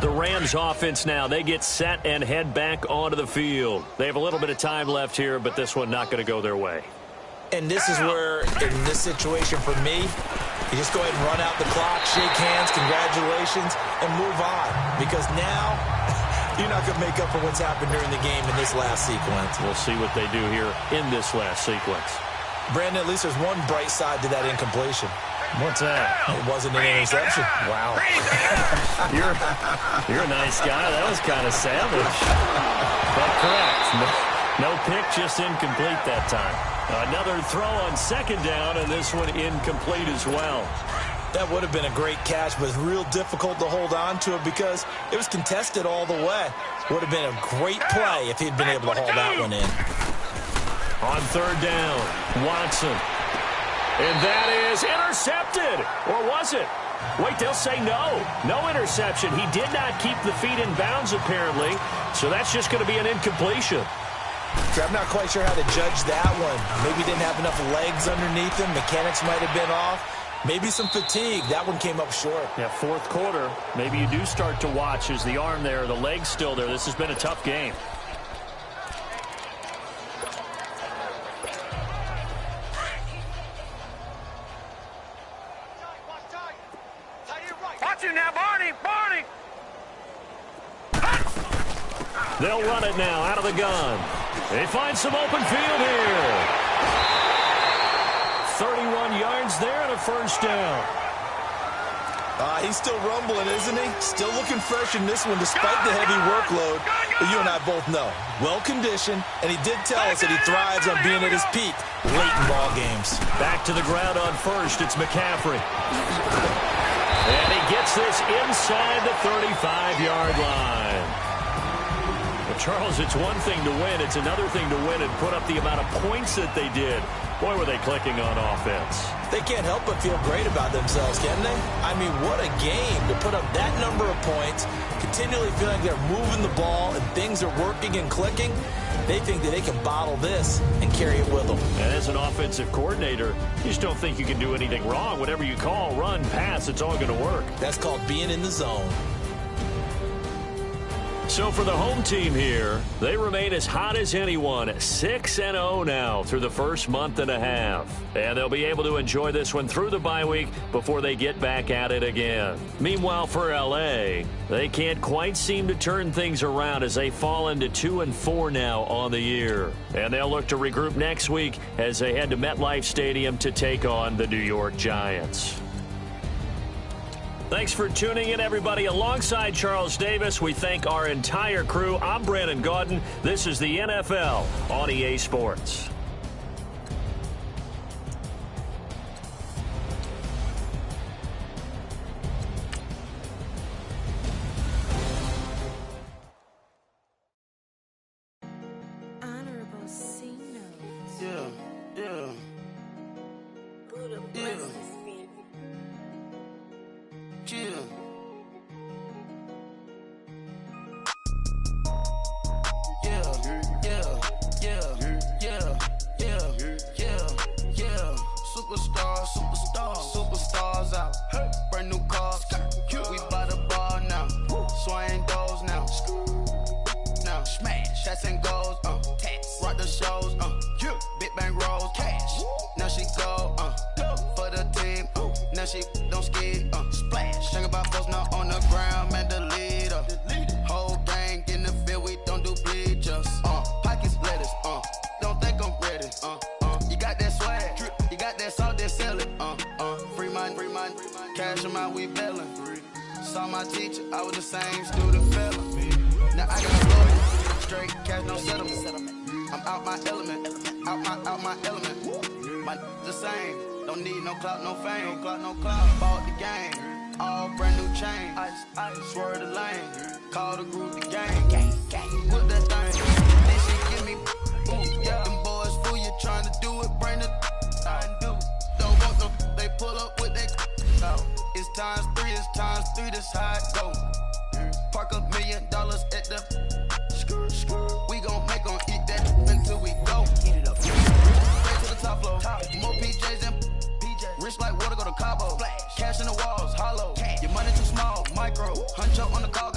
The Rams offense now, they get set and head back onto the field. They have a little bit of time left here, but this one not going to go their way. And this is where, in this situation for me, you just go ahead and run out the clock, shake hands, congratulations, and move on. Because now, you're not going to make up for what's happened during the game in this last sequence. We'll see what they do here in this last sequence. Brandon, at least there's one bright side to that incompletion. What's that? It wasn't an interception. Wow. You're a nice guy. That was kind of savage. But correct. No pick, just incomplete that time. Another throw on 2nd down, and this one incomplete as well. That would have been a great catch, but it's real difficult to hold on to it because it was contested all the way. Would have been a great play if he'd been able to haul that one in. On 3rd down, Watson. And that is intercepted. Or was it? Wait, they'll say no. No interception. He did not keep the feet in bounds, apparently. So that's just going to be an incompletion. I'm not quite sure how to judge that one. Maybe didn't have enough legs underneath him. Mechanics might have been off. Maybe some fatigue. That one came up short. Yeah, fourth quarter. Maybe you do start to watch as the arm there, the leg's still there. This has been a tough game. Watch him now, Barney! Barney! They'll run it now out of the gun. They find some open field here. 31 yards there and a first down. He's still rumbling, isn't he? Still looking fresh in this one despite the heavy workload. But you and I both know. Well-conditioned, and he did tell us that he thrives on being at his peak late in ball games. Back to the ground on first. It's McCaffrey. And he gets this inside the 35-yard line. Well, Charles, it's one thing to win. It's another thing to win and put up the amount of points that they did. Boy, were they clicking on offense. They can't help but feel great about themselves, can they? I mean, what a game to put up that number of points, continually feeling they're moving the ball and things are working and clicking. They think that they can bottle this and carry it with them. And as an offensive coordinator, you just don't think you can do anything wrong. Whatever you call, run, pass, it's all going to work. That's called being in the zone. So for the home team here, they remain as hot as anyone, 6-0 now through the first month and a half. And they'll be able to enjoy this one through the bye week before they get back at it again. Meanwhile, for LA, they can't quite seem to turn things around as they fall into 2-4 now on the year. And they'll look to regroup next week as they head to MetLife Stadium to take on the New York Giants. Thanks for tuning in, everybody. Alongside Charles Davis, we thank our entire crew. I'm Brandon Gaudin. This is the NFL on EA Sports. Honorable C-Note. Yeah. Chill. Superstars out. Brand new cars. We by the bar now. Swaying doors now. Now smash. Shots and goals. Rock the shows. Big bang rolls. Cash. Now she go. For the team. Now she don't skid. Splash. Think about folks now on the ground. Man, the leader. Whole gang in the field. We don't do bleachers. Pockets lettuce. Don't think I'm ready. You got that swag. You got that salt that sell it. Free mind. Cash them out, we bailin'. Saw my teacher, I was the same student fella. Now I got a lawyer. Straight cash, no settlement. I'm out my element. Out my element. My the same. Don't need no clout, no fame. No clout. Bought the game. All brand new chain. Ice. Swerve the lane. Call the group the gang. Whip that thing. Then she give me. Ooh, yeah. Them boys fool you trying to do it. Bring it. I do. Don't want no. They pull up with that. It's times 3. This how it go. Park $1 million at the. We gon' make 'em eat that until we go. Straight to the top floor. More PJs and rich like water go to Cabo. Cash in the walls, hollow. Your money too small, micro. Hunch up on the call.